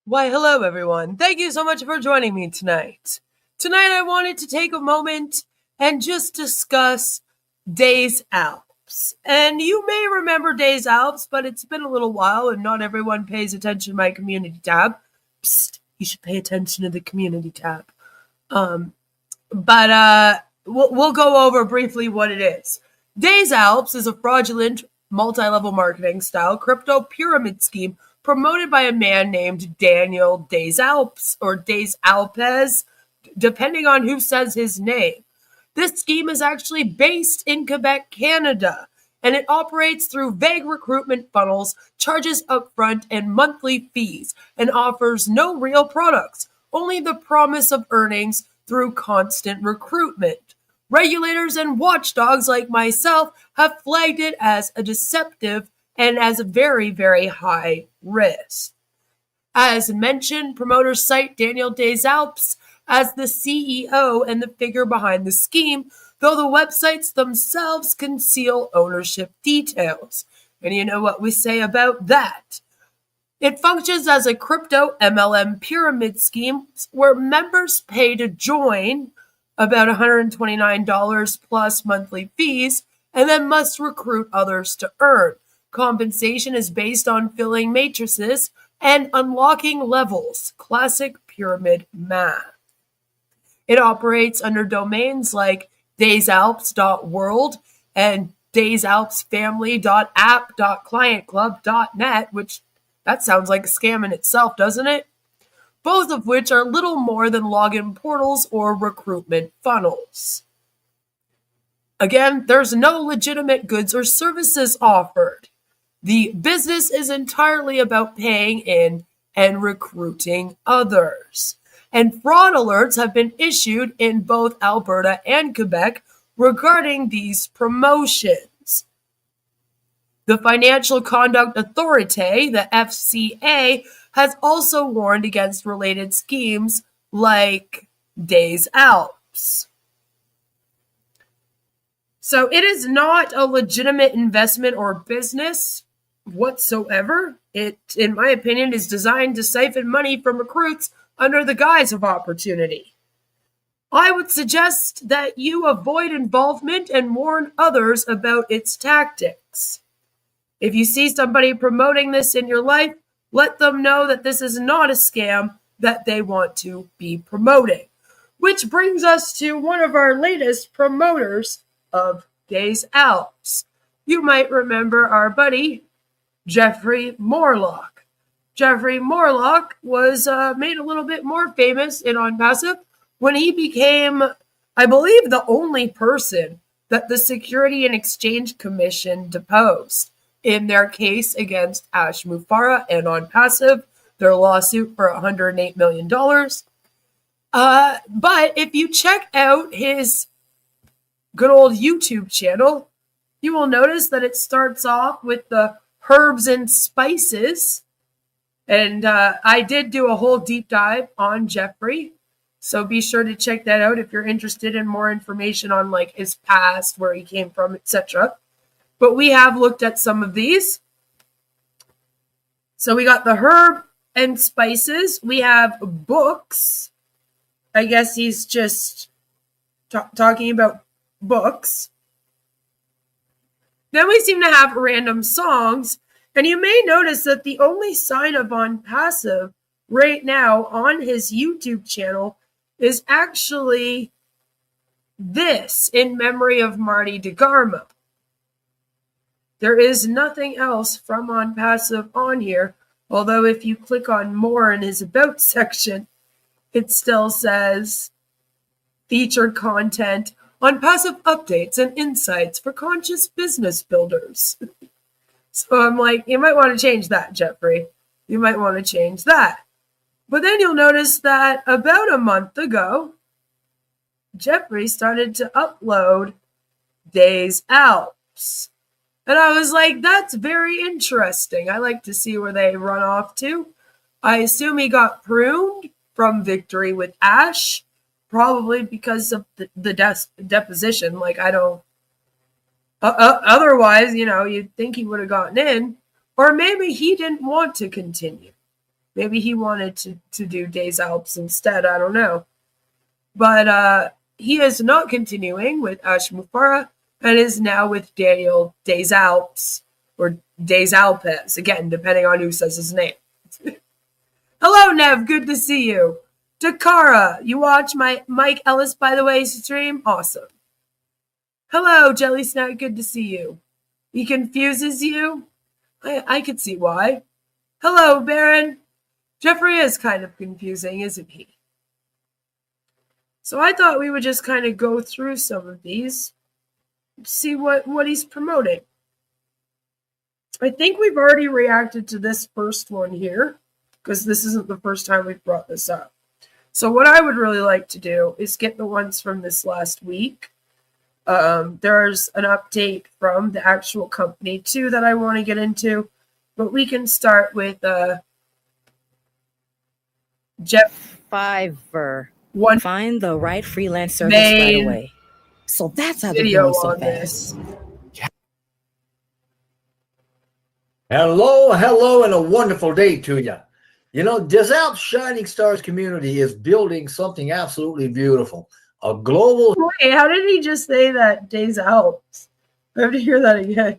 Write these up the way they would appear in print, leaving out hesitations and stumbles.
Why, hello, everyone. Thank you so much for joining me tonight. Tonight, I wanted to take a moment and just discuss Des Alpes. And you may remember Des Alpes, but it's been a little while and not everyone pays attention to my community tab. Psst, you should pay attention to the community tab. Um, but we'll go over briefly what it is. Des Alpes is a fraudulent multi-level marketing style crypto pyramid scheme promoted by a man named Daniel Desalpes or Des Alpes, depending on who says his name. This scheme is actually based in Quebec, Canada, and it operates through vague recruitment funnels, charges upfront and monthly fees, and offers no real products, only the promise of earnings through constant recruitment. Regulators and watchdogs like myself have flagged it as a deceptive and as a very, very high risk. As mentioned, promoters cite Daniel Desalpes as the CEO and the figure behind the scheme, though the websites themselves conceal ownership details. And you know what we say about that. It functions as a crypto MLM pyramid scheme where members pay to join about $129 plus monthly fees and then must recruit others to earn. Compensation is based on filling matrices and unlocking levels, classic pyramid math. It operates under domains like desalpes.world and desalpesfamily.app.clientclub.net, which that sounds like a scam in itself, doesn't it? Both of which are little more than login portals or recruitment funnels. Again, there's no legitimate goods or services offered. The business is entirely about paying in and recruiting others. And fraud alerts have been issued in both Alberta and Quebec regarding these promotions. The Financial Conduct Authority, the FCA, has also warned against related schemes like Des Alpes. So it is not a legitimate investment or business whatsoever. It, in my opinion, is designed to siphon money from recruits under the guise of opportunity. I would suggest that you avoid involvement and warn others about its tactics. If you see somebody promoting this in your life, let them know that this is not a scam that they want to be promoting. Which brings us to one of our latest promoters of Des Alpes. You might remember our buddy, Jeffrey Morlock. Jeffrey Morlock was made a little bit more famous in Onpassive when he became, I believe, the only person that the Security and Exchange Commission deposed in their case against Ash Mufareh and Onpassive, their lawsuit for $108 million. But if you check out his good old YouTube channel, you will notice that it starts off with the herbs and spices. And I did do a whole deep dive on Jeffrey. So be sure to check that out if you're interested in more information on like his past, where he came from, etc. But we have looked at some of these. So we got the herb and spices. We have books. I guess he's just talking about books. Then we seem to have random songs. And you may notice that the only sign of Onpassive right now on his YouTube channel is actually this, in memory of Marty DeGarmo. There is nothing else from Onpassive on here, although if you click on more in his About section, it still says featured content, Onpassive updates and insights for conscious business builders. So I'm like, you might want to change that, Jeffrey. You might want to change that. But then you'll notice that about a month ago, Jeffrey started to upload Des Alpes. And I was like, that's very interesting. I like to see where they run off to. I assume he got pruned from Victory with Ash, probably because of the deposition. Like, I don't... otherwise, you'd think he would have gotten in. Or maybe he didn't want to continue. Maybe he wanted to do Des Alpes instead. I don't know. But he is not continuing with Ash Mufara and is now with Daniel Desalpes or Des Alpes, again, depending on who says his name. Hello, Nev. Good to see you. Dakara, you watch my Mike Ellis, by the way, stream? Awesome. Hello, Jelly Snack. Good to see you. He confuses you? I could see why. Hello, Baron. Jeffrey is kind of confusing, isn't he? So I thought we would just kind of go through some of these, see what he's promoting. I think we've already reacted to this first one here, because this isn't the first time we've brought this up. So what I would really like to do is get the ones from this last week. There's an update from the actual company, too, that I want to get into. But we can start with Jeff. Fiverr. One Find the right freelance service right away. So that's how they're going so fast. Hello, and a wonderful day to you. You know, Des Alpes Shining Stars community is building something absolutely beautiful. A global... Wait, how did he just say that, Des Alpes? I have to hear that again.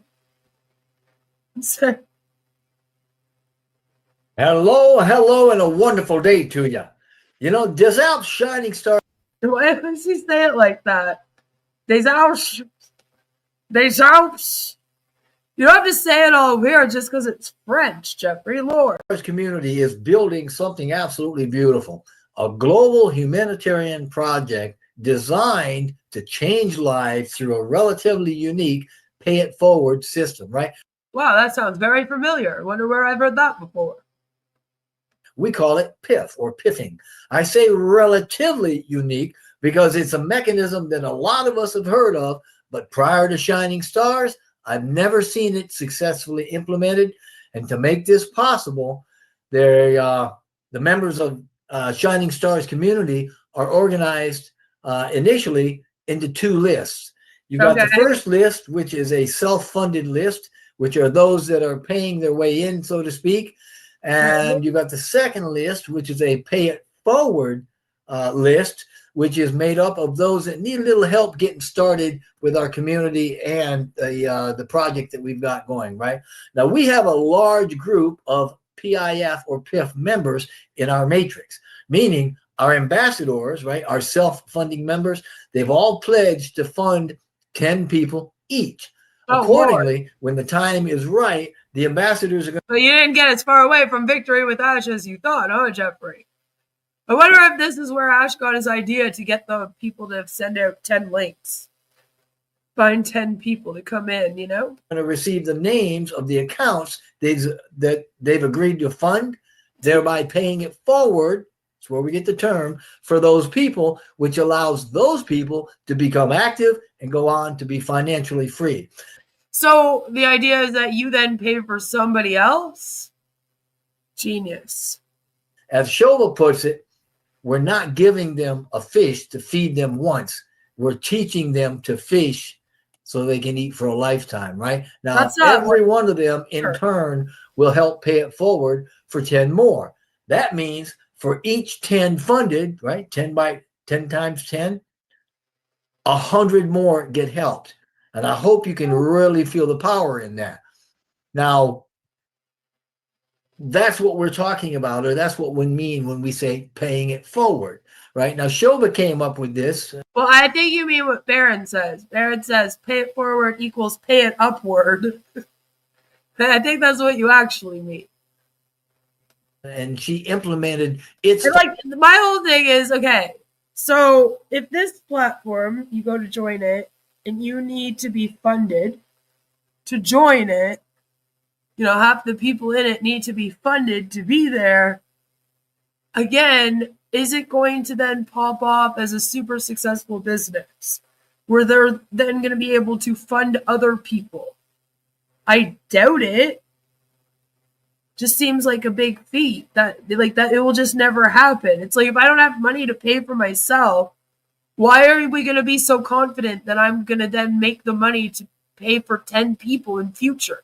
Hello, and a wonderful day to you. You know, Des Alpes Shining Stars... Why does he say it like that? Des Alpes. Des Alpes. You don't have to say it all weird just because it's French, Jeffrey Lord. This community is building something absolutely beautiful. A global humanitarian project designed to change lives through a relatively unique pay-it-forward system, right? Wow, that sounds very familiar. I wonder where I've heard that before. We call it PIF or piffing. I say relatively unique because it's a mechanism that a lot of us have heard of, but prior to Shining Stars, I've never seen it successfully implemented. And to make this possible, the members of Shining Stars community are organized initially into two lists. You've got the first list, which is a self-funded list, which are those that are paying their way in, so to speak. And you've got the second list, which is a pay-it-forward list, which is made up of those that need a little help getting started with our community and the project that we've got going, right? Now, we have a large group of PIF or PIF members in our matrix, meaning our ambassadors, right, our self-funding members, they've all pledged to fund 10 people each. Accordingly, when the time is right, the ambassadors are going to... But you didn't get as far away from victory with Ash as you thought, huh, Jeffrey? I wonder if this is where Ash got his idea to get the people to send out 10 links. Find 10 people to come in, you know? Going to receive the names of the accounts that they've agreed to fund, thereby paying it forward. That's where we get the term for those people, which allows those people to become active and go on to be financially free. So the idea is that you then pay for somebody else? Genius. As Shova puts it, we're not giving them a fish to feed them once. We're teaching them to fish so they can eat for a lifetime, right? Now, every one of them in turn will help pay it forward for 10 more. That means for each 10 funded, right, 10 times 10, 100 more get helped. And I hope you can really feel the power in that. Now, that's what we're talking about, or that's what we mean when we say paying it forward, right? Now, Shova came up with this. Well, I think you mean what Baron says. Baron says pay it forward equals pay it upward. I think that's what you actually mean. And she implemented its... And like, my whole thing is, okay, so if this platform, you go to join it, and you need to be funded to join it, you know, half the people in it need to be funded to be there. Again, is it going to then pop off as a super successful business where they're then going to be able to fund other people? I doubt it. Just seems like a big feat that it will just never happen. It's like, if I don't have money to pay for myself, why are we going to be so confident that I'm going to then make the money to pay for 10 people in future?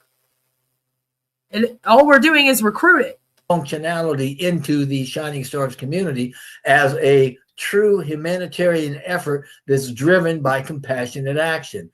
And all we're doing is recruiting. functionality into the Shining Stars community as a true humanitarian effort that's driven by compassionate action.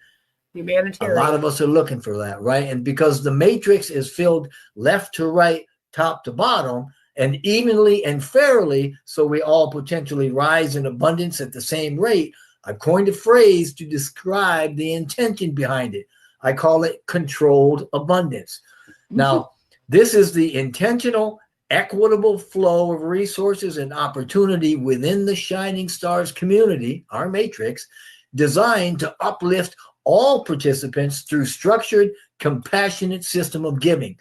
Humanitarian. A lot of us are looking for that, right? And because the matrix is filled left to right, top to bottom, and evenly and fairly, so we all potentially rise in abundance at the same rate, I coined a phrase to describe the intention behind it. I call it controlled abundance. Now, this is the intentional, equitable flow of resources and opportunity within the Shining Stars community, our matrix, designed to uplift all participants through structured, compassionate system of giving.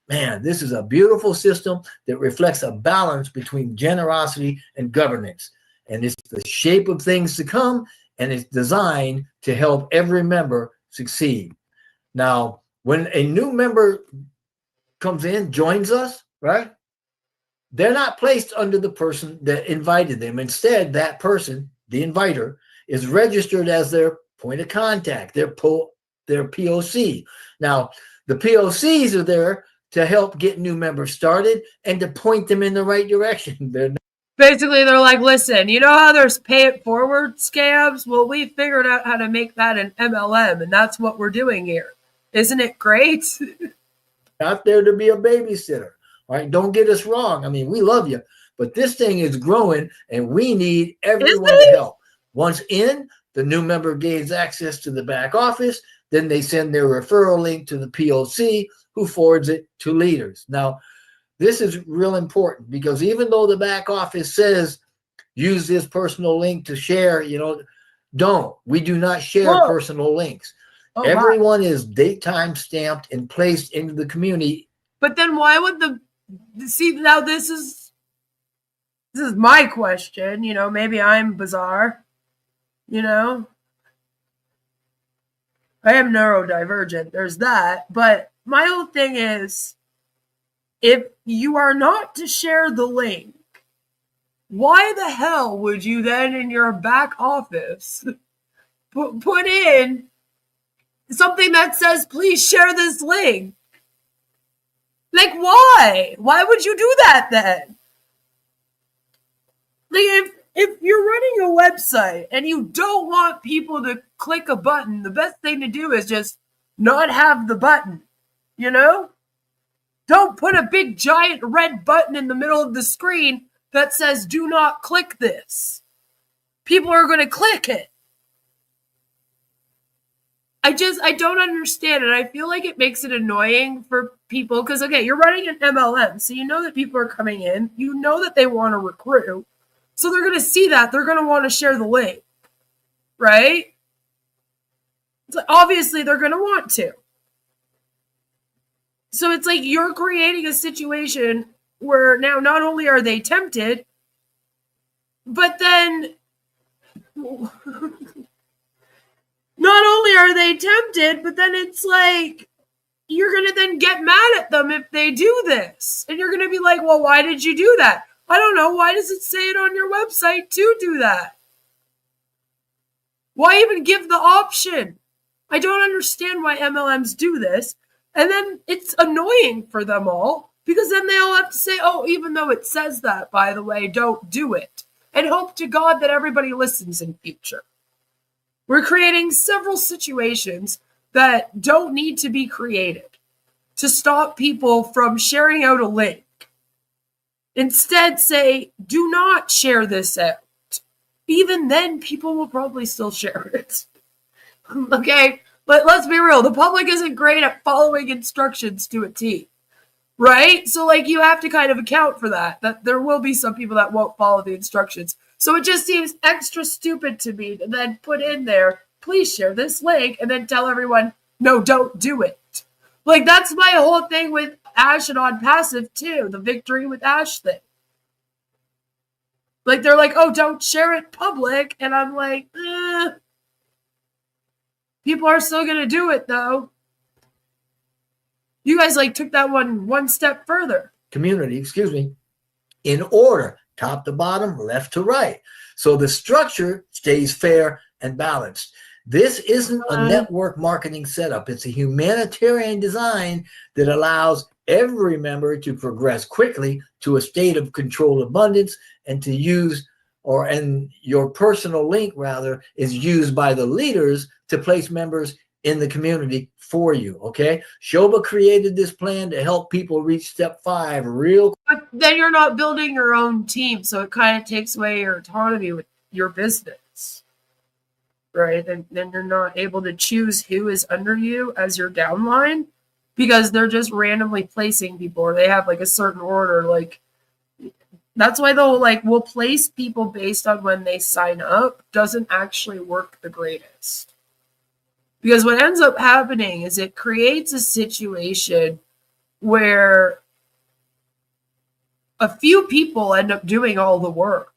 Man, this is a beautiful system that reflects a balance between generosity and governance. And it's the shape of things to come, and it's designed to help every member succeed. Now, when a new member comes in, joins us, right? They're not placed under the person that invited them. Instead, that person, the inviter, is registered as their point of contact, their POC. Now, the POCs are there to help get new members started and to point them in the right direction. Basically, they're like, listen, you know how there's pay it forward scams? Well, we figured out how to make that an MLM, and that's what we're doing here. Isn't it great? Not there to be a babysitter. All right, don't get us wrong. I mean, we love you, but this thing is growing, and we need everyone to help. Once in, the new member gains access to the back office. Then they send their referral link to the POC, who forwards it to leaders. Now, this is real important because even though the back office says use this personal link to share, don't. We do not share personal links. Everyone is date time stamped and placed into the community. But then why would see, now this is my question, maybe I'm bizarre, I am neurodivergent, there's that, but my whole thing is, if you are not to share the link, why the hell would you then in your back office put in something that says, please share this link? Like, why? Why would you do that then? Like, if you're running a website and you don't want people to click a button, the best thing to do is just not have the button, Don't put a big giant red button in the middle of the screen that says, do not click this. People are going to click it. I don't understand it. I feel like it makes it annoying for people because, okay, you're running an MLM, so you know that people are coming in. You know that they want to recruit. So they're going to see that. They're going to want to share the link, right? So obviously, they're going to want to. So it's like you're creating a situation where now not only are they tempted, but then not only are they tempted, but then it's like you're going to then get mad at them if they do this. And you're going to be like, well, why did you do that? I don't know. Why does it say it on your website to do that? Why even give the option? I don't understand why MLMs do this. And then it's annoying for them all because then they all have to say, oh, even though it says that, by the way, don't do it. And hope to God that everybody listens in future. We're creating several situations that don't need to be created to stop people from sharing out a link. Instead, say, do not share this out. Even then, people will probably still share it. Okay? But let's be real. The public isn't great at following instructions to a T. Right? So, you have to kind of account for that there will be some people that won't follow the instructions. So it just seems extra stupid to me to then put in there, please share this link, and then tell everyone, no, don't do it. That's my whole thing with Ash and Onpassive, too. The Victory with Ash thing. They're like, oh, don't share it public. And I'm like, people are still going to do it, though. You guys, took that one step further. Community, in order, top to bottom, left to right. So the structure stays fair and balanced. This isn't a network marketing setup. It's a humanitarian design that allows every member to progress quickly to a state of controlled abundance, and to use, and your personal link rather is used by the leaders to place members in the community for you. Okay. Shobha created this plan to help people reach step 5 real. But then you're not building your own team, so it kind of takes away your autonomy with your business, right? Then you're not able to choose who is under you as your downline, because they're just randomly placing people, or they have like a certain order. Like, that's why they'll we'll place people based on when they sign up doesn't actually work the greatest. Because what ends up happening is it creates a situation where a few people end up doing all the work,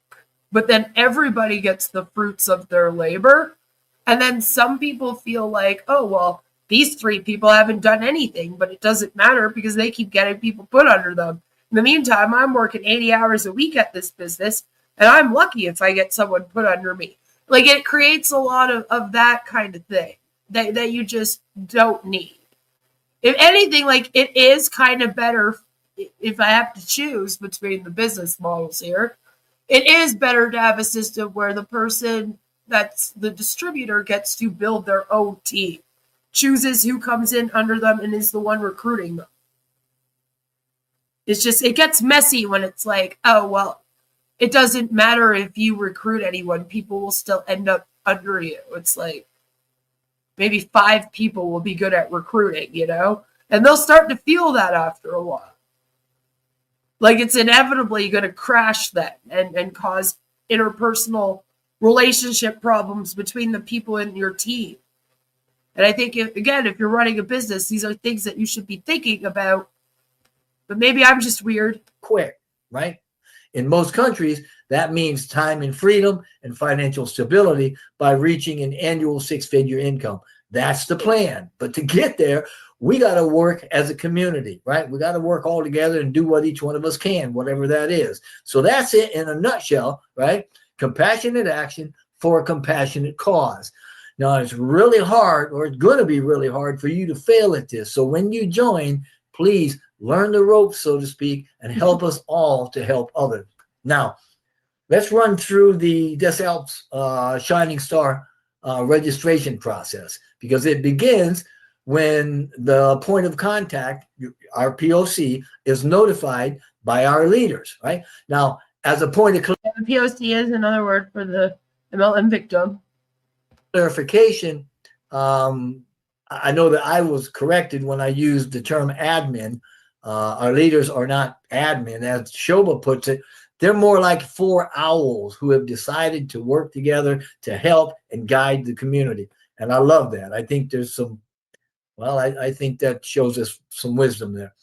but then everybody gets the fruits of their labor. And then some people feel like, oh, well, these 3 people haven't done anything, but it doesn't matter because they keep getting people put under them. In the meantime, I'm working 80 hours a week at this business, and I'm lucky if I get someone put under me. Like, it creates a lot of that kind of thing that you just don't need. If anything, like, it is kind of better if I have to choose between the business models here. It is better to have a system where the person that's the distributor gets to build their own team, chooses who comes in under them, and is the one recruiting them. It's just, it gets messy when it's like, oh, well, it doesn't matter if you recruit anyone, people will still end up under you. It's like, maybe 5 people will be good at recruiting, and they'll start to feel that after a while. Like, it's inevitably going to crash then and cause interpersonal relationship problems between the people in your team. And I think, if you're running a business, these are things that you should be thinking about. But maybe I'm just weird. Quick, right? In most countries, that means time and freedom and financial stability by reaching an annual 6-figure income. That's the plan. But to get there, we got to work as a community, right? We got to work all together and do what each one of us can, whatever that is. So that's it in a nutshell, right? Compassionate action for a compassionate cause. Now, it's really hard, or it's going to be really hard for you to fail at this. So when you join, please learn the ropes, so to speak, and help us all to help others. Now, let's run through the Des Alpes Shining Star registration process, because it begins when the point of contact, our POC, is notified by our leaders, right? Now, as a point of the POC is another word for the MLM victim. Clarification, I know that I was corrected when I used the term admin. Our leaders are not admin, as Shobha puts it. They're more like 4 owls who have decided to work together to help and guide the community. And I love that. I think there's some, I think that shows us some wisdom there.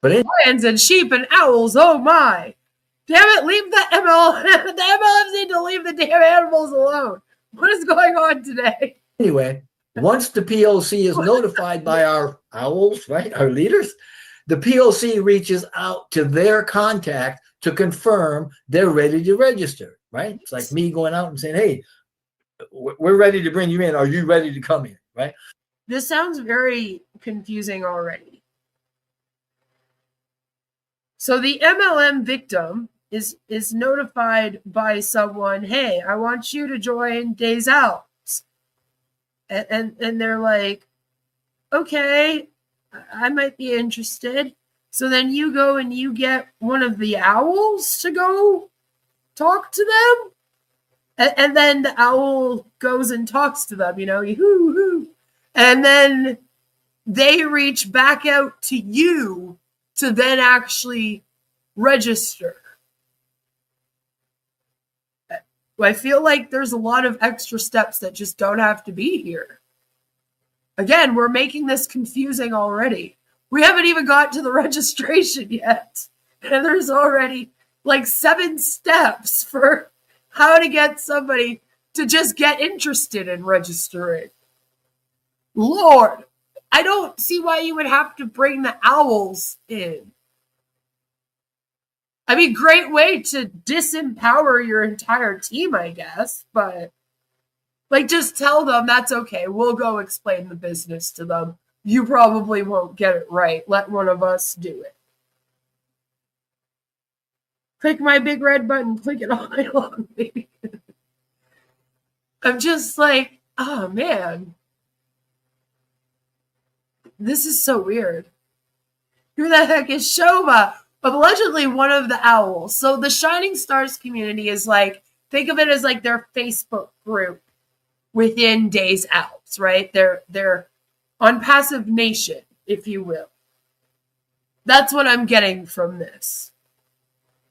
But lions and sheep and owls, oh my. Damn it, leave the MLM. The MLMs need to leave the damn animals alone. What is going on today? Anyway, once the POC is notified by our owls, right, our leaders, the POC reaches out to their contact to confirm they're ready to register, right? It's like me going out and saying, hey, we're ready to bring you in. Are you ready to come in, right? This sounds very confusing already. So the MLM victim is notified by someone, hey, I want you to join Des Alpes. And they're like, okay, I might be interested. So then you go and you get one of the owls to go talk to them. And then the owl goes and talks to them, hoo-hoo. And then they reach back out to you to then actually register. I feel like there's a lot of extra steps that just don't have to be here. Again, we're making this confusing already. We haven't even got to the registration yet. And there's already like 7 steps for how to get somebody to just get interested in registering. Lord, I don't see why you would have to bring the owls in. I mean, great way to disempower your entire team, I guess. But, just tell them that's okay. We'll go explain the business to them. You probably won't get it right. Let one of us do it. Click my big red button. Click it all night long, baby. I'm just like, oh man. This is so weird. Who the heck is Shoba? Allegedly one of the owls. So the Shining Stars community is like, think of it as like their Facebook group within Des Alpes, right? They're Onpassive nation, if you will. That's what I'm getting from this.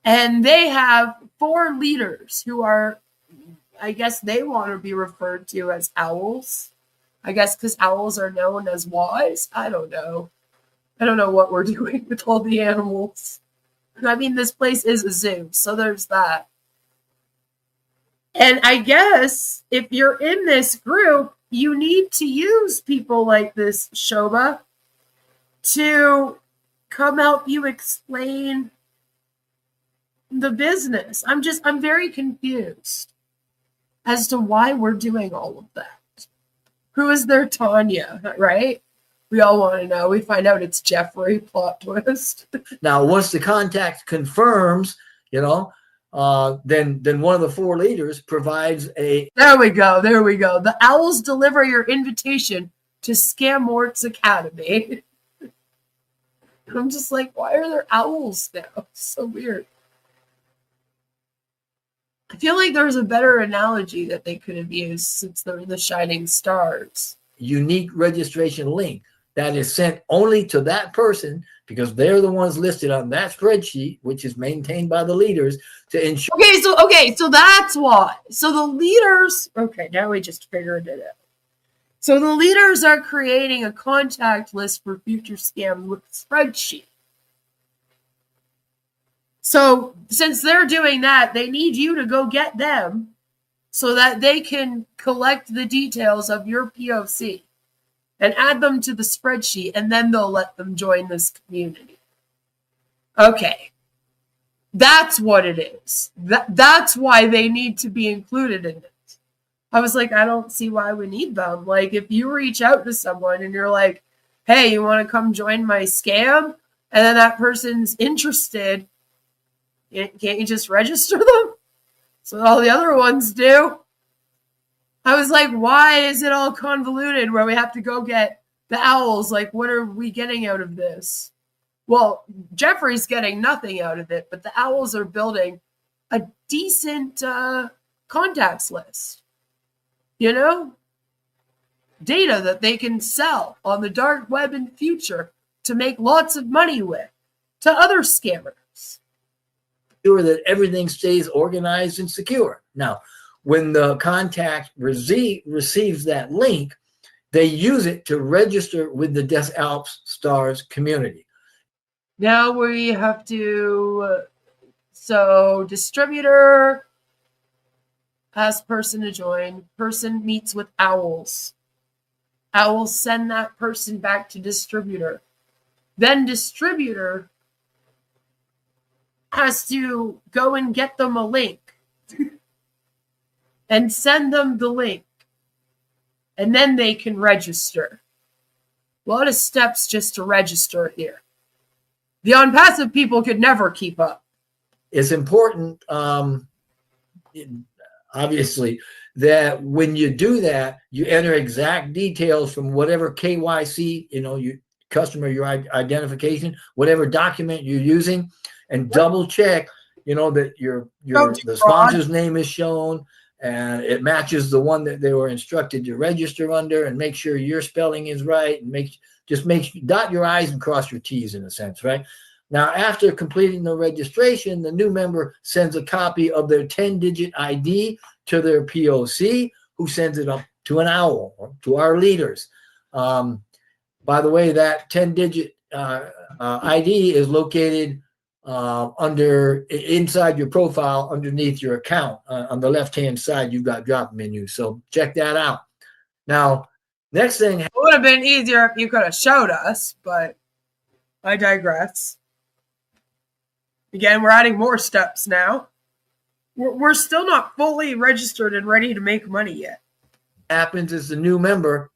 And they have 4 leaders who are, I guess they want to be referred to as owls. I guess because owls are known as wise. I don't know. I don't know what we're doing with all the animals. I mean, this place is a zoo, so there's that. And I guess if you're in this group, you need to use people like this, Shoba, to come help you explain the business. I'm very confused as to why we're doing all of that. Who is their Tanya, right? We all want to know. We find out it's Jeffrey, plot twist. Now, once the contact confirms, then one of the 4 leaders provides a... There we go. The owls deliver your invitation to Scamort's Academy. I'm just like, why are there owls now? So weird. I feel like there's a better analogy that they could have used since they're the Shining Stars. Unique registration link that is sent only to that person because they're the ones listed on that spreadsheet, which is maintained by the leaders to ensure. Okay, so that's why. So the leaders, okay, now we just figured it out. So the leaders are creating a contact list for future scam with spreadsheet. So since they're doing that, they need you to go get them so that they can collect the details of your POC and add them to the spreadsheet, and then they'll let them join this community. Okay. That's what it is. That's why they need to be included in it. I was like, I don't see why we need them. Like, if you reach out to someone and you're like, hey, you want to come join my scam? And then that person's interested, can't you just register them? So all the other ones do. I was like, why is it all convoluted where we have to go get the owls? Like, what are we getting out of this? Well, Jeffrey's getting nothing out of it, but the owls are building a decent contacts list. Data that they can sell on the dark web in the future to make lots of money with to other scammers. Sure that everything stays organized and secure. Now, when the contact receives that link, they use it to register with the Des Alpes Stars community. Now we have to, so distributor, ask person to join, person meets with owls. Owls send that person back to distributor. Then distributor has to go and get them a link and send them the link. And then they can register. A lot of steps just to register here. The Onpassive people could never keep up. It's important, obviously, that when you do that, you enter exact details from whatever KYC, your customer, your identification, whatever document you're using, and double check, that the sponsor's name is shown and it matches the one that they were instructed to register under, and make sure your spelling is right, and dot your I's and cross your T's in a sense, right? Now, after completing the registration, the new member sends a copy of their 10-digit ID to their POC, who sends it up to an owl, or to our leaders. By the way, that 10-digit ID is located inside your profile underneath your account. On the left-hand side, you've got drop menu. So check that out. Now, next thing. It would have been easier if you could have showed us, but I digress. Again, we're adding more steps now. We're still not fully registered and ready to make money yet. Happens is the new member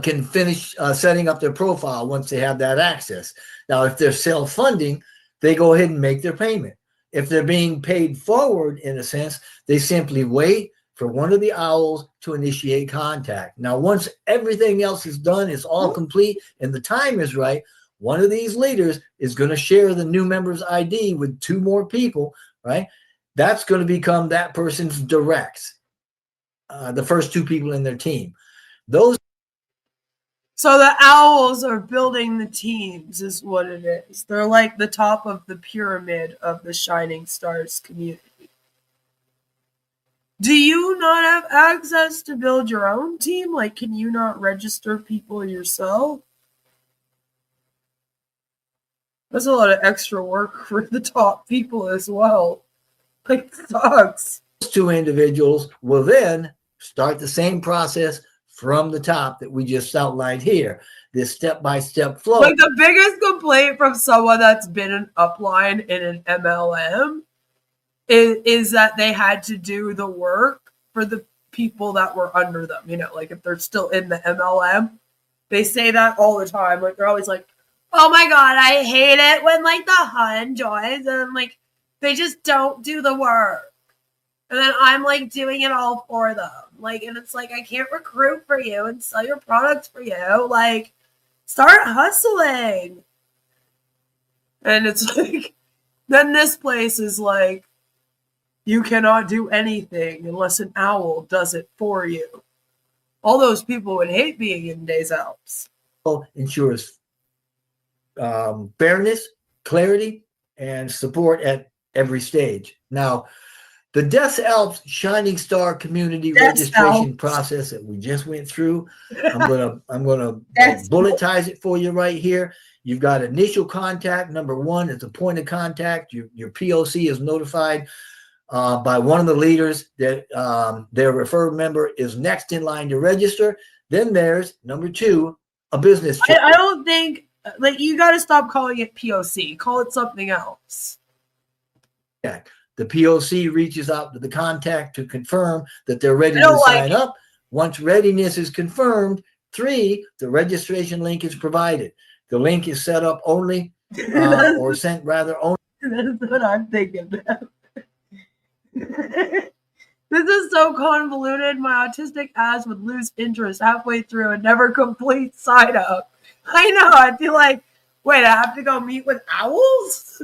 can finish setting up their profile once they have that access. Now, if they're self-funding, they go ahead and make their payment. If they're being paid forward, in a sense, they simply wait for one of the owls to initiate contact. Now, once everything else is done, it's all complete, and the time is right, one of these leaders is going to share the new member's ID with 2 more people, right? That's going to become that person's directs, the first 2 people in their team. So the owls are building the teams is what it is. They're like the top of the pyramid of the Shining Stars community. Do you not have access to build your own team? Like, can you not register people yourself? That's a lot of extra work for the top people as well. Like, sucks. Those 2 individuals will then start the same process from the top that we just outlined here. This step-by-step flow. Like, the biggest complaint from someone that's been an upline in an MLM is that they had to do the work for the people that were under them. You know, like if they're still in the MLM, they say that all the time. Like, they're always like, oh my God, I hate it when like the Hun joins and like they just don't do the work. And then I'm like doing it all for them. Like, and it's like, I can't recruit for you and sell your products for you. Like, start hustling. And it's like, then this place is like, you cannot do anything unless an owl does it for you. All those people would hate being in Des Alpes. Ensures fairness, clarity, and support at every stage. Now, the Des Alpes Shining Star Community registration process that we just went through, I'm gonna bulletize it for you right here. You've got initial contact. Number 1 is a point of contact. Your POC is notified by one of the leaders that their referred member is next in line to register. Then there's number 2, a business check. I don't think, like, you got to stop calling it POC. Call it something else. Yeah. The POC reaches out to the contact to confirm that they're ready to sign up. Once readiness is confirmed, 3, the registration link is provided. The link is set up only or sent rather only. That's what I'm thinking now. This is so convoluted. My autistic ass would lose interest halfway through and never complete sign up. I know. I'd be like, wait, I have to go meet with owls?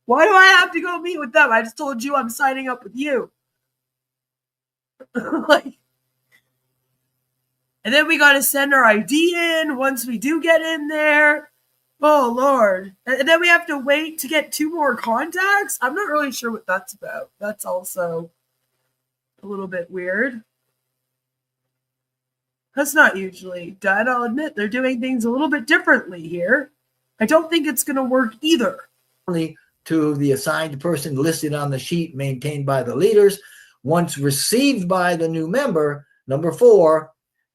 Why do I have to go meet with them? I just told you I'm signing up with you. Like, and then we got to send our ID in once we do get in there. Oh, Lord. And then we have to wait to get 2 more contacts? I'm not really sure what that's about. That's also a little bit weird. That's not usually done. I'll admit they're doing things a little bit differently here. I don't think it's going to work either. Only to the assigned person listed on the sheet maintained by the leaders. Once received by the new member, number 4,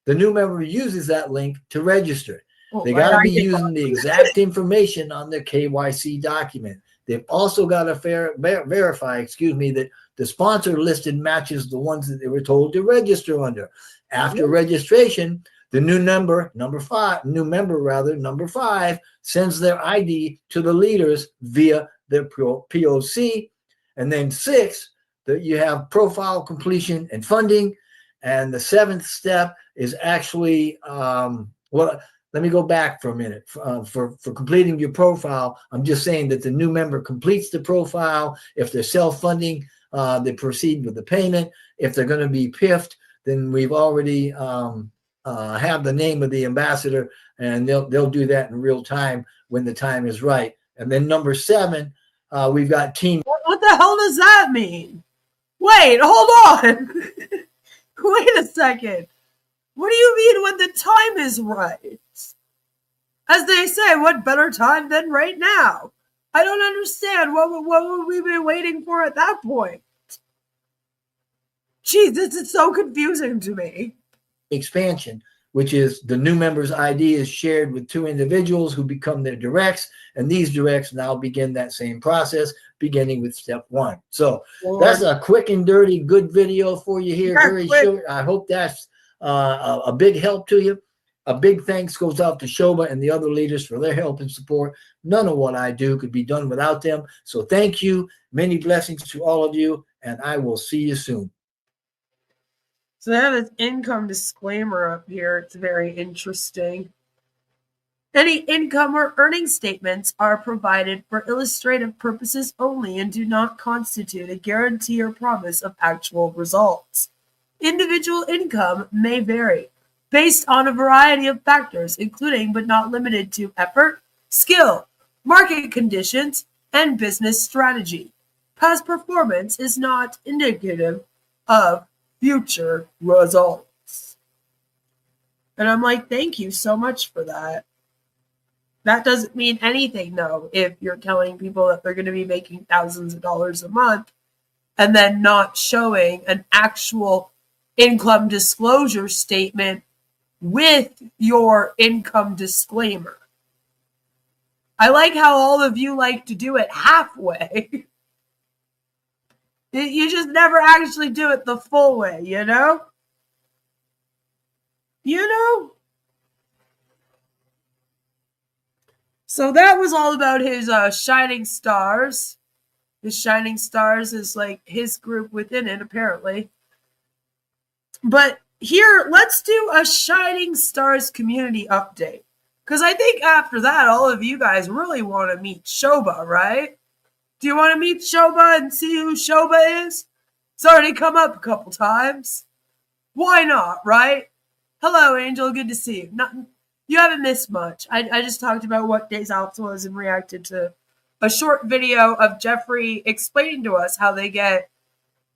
the new member uses that link to register. They got to be using the exact information on their KYC document. They've also got to verify, that the sponsor listed matches the ones that they were told to register under. After registration, the new member, number 5, sends their ID to the leaders via their POC. And then 6, that you have profile completion and funding. And the 7th step is actually, let me go back for a minute. For completing your profile, I'm just saying that the new member completes the profile. If they're self-funding, they proceed with the payment. If they're going to be PIFed, then we've already have the name of the ambassador, and they'll do that in real time when the time is right. And then number 7, we've got team. What the hell does that mean? Wait, hold on. Wait a second. What do you mean when the time is right? As they say, what better time than right now? I don't understand. What would we be waiting for at that point? Jeez, this is so confusing to me. Expansion, which is the new member's ID is shared with 2 individuals who become their directs, and these directs now begin that same process, beginning with step 1. So that's a quick and dirty, good video for you here. Very short. I hope that's a big help to you. A big thanks goes out to Shoba and the other leaders for their help and support. None of what I do could be done without them. So thank you. Many blessings to all of you, and I will see you soon. So they have this income disclaimer up here. It's very interesting. Any income or earning statements are provided for illustrative purposes only and do not constitute a guarantee or promise of actual results. Individual income may vary based on a variety of factors, including but not limited to effort, skill, market conditions, and business strategy. Past performance is not indicative of future results. And I'm like, thank you so much for that. That doesn't mean anything, though, if you're telling people that they're going to be making thousands of dollars a month and then not showing an actual income disclosure statement with your income disclaimer. I like how all of you like to do it halfway. You just never actually do it the full way, you know? You know? So that was all about his Shining Stars. His Shining Stars is like his group within it, apparently. But here, let's do a Shining Stars community update. Because I think after that, all of you guys really want to meet Shoba, right? Do you want to meet Shoba and see who Shoba is? It's already come up a couple times. Why not, right? Hello, Angel. Good to see you. You haven't missed much. I just talked about what Des Alpes was and reacted to a short video of Jeffrey explaining to us how they get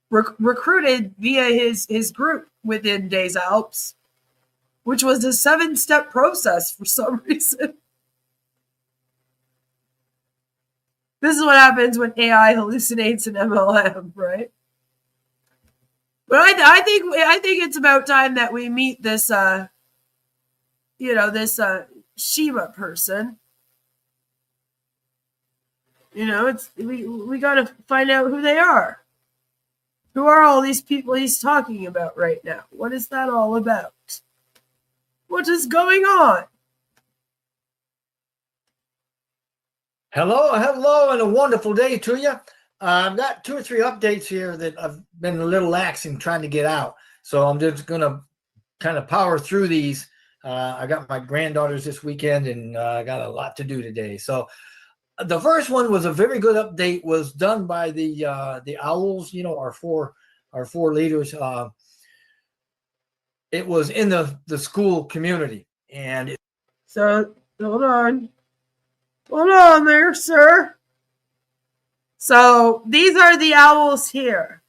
recruited via his group within Des Alpes, which was a 7-step process for some reason. This is what happens when AI hallucinates an MLM, right? But I think it's about time that we meet this this Sheba person. We got to find out who they are. Who are all these people he's talking about right now? What is that all about? What is going on? Hello, and a wonderful day to you. I've got 2 or 3 updates here that I've been a little lax in trying to get out. So I'm just going to kind of power through these. I got my granddaughters this weekend, and I got a lot to do today. So the first one was a very good update, was done by the Owls, our four leaders. It was in the school community. And so hold on there, sir. So these are the Owls here.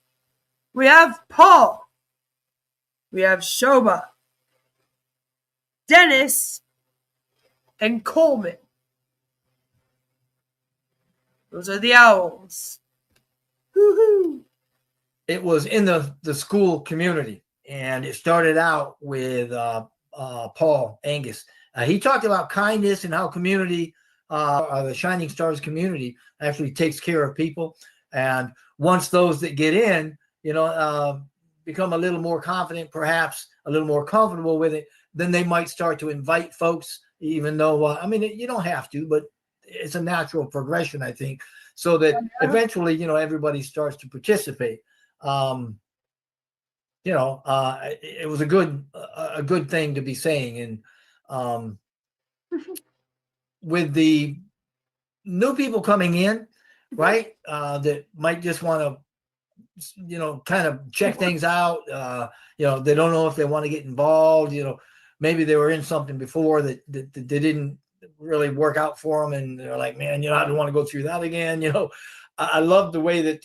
We have Paul. We have Shoba, Dennis, and Coleman. Those are the Owls. Woo-hoo. It was in the school community, and it started out with Paul Angus. He talked about kindness and how community, the Shining Stars community, actually takes care of people. And once those that get in, become a little more confident, perhaps a little more comfortable with it, then they might start to invite folks, even though, you don't have to, but it's a natural progression, I think, so that eventually, everybody starts to participate. It was a good thing to be saying. And with the new people coming in, right, that might just want to, kind of check things out. They don't know if they want to get involved. Maybe they were in something before that they didn't really work out for them, and they're like, man, I don't want to go through that again. I love the way that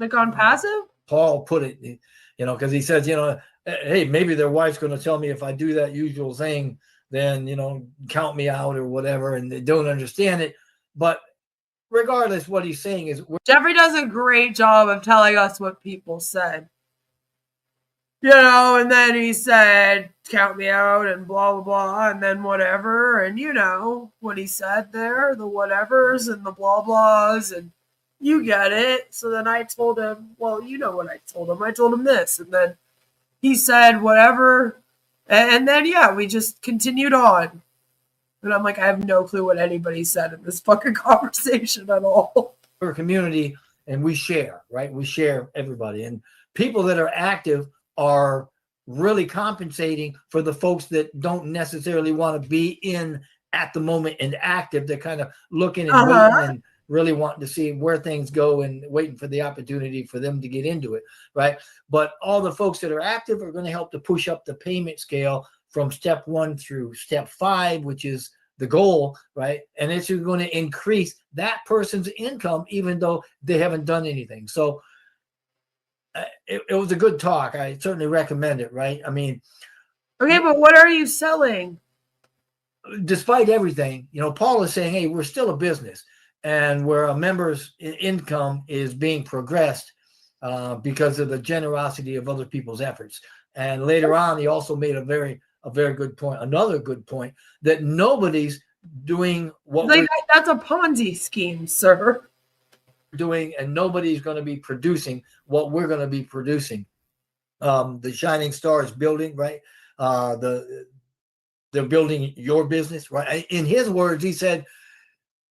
like Onpassive, Paul put it, because he says, hey, maybe their wife's going to tell me if I do that usual thing, then count me out or whatever, and they don't understand it. But regardless, what he's saying is, Jeffrey does a great job of telling us what people said. And then he said, count me out and blah, blah, blah, and then whatever. And what he said there, the whatevers and the blah, blahs, and you get it. So then I told him, well, what I told him. I told him this. And then he said whatever And then, yeah, we just continued on. And I'm like, I have no clue what anybody said in this fucking conversation at all. We're a community and we share, right? We share everybody. And people that are active are really compensating for the folks that don't necessarily want to be in at the moment and active. They're kind of looking and waiting and really wanting to see where things go and waiting for the opportunity for them to get into it, right? But all the folks that are active are going to help to push up the payment scale from step 1 through step 5, which is the goal, right? And it's going to increase that person's income, even though they haven't done anything. So it was a good talk. I certainly recommend it, right? I mean, okay, but what are you selling? Despite everything, Paul is saying, hey, we're still a business, and where a member's income is being progressed because of the generosity of other people's efforts. And later on, he also made a very good point, another good point, that nobody's doing what that's a Ponzi scheme, sir. Doing, and nobody's going to be producing what we're going to be producing. The Shining Stars building, right? They're building your business, right? In his words, he said,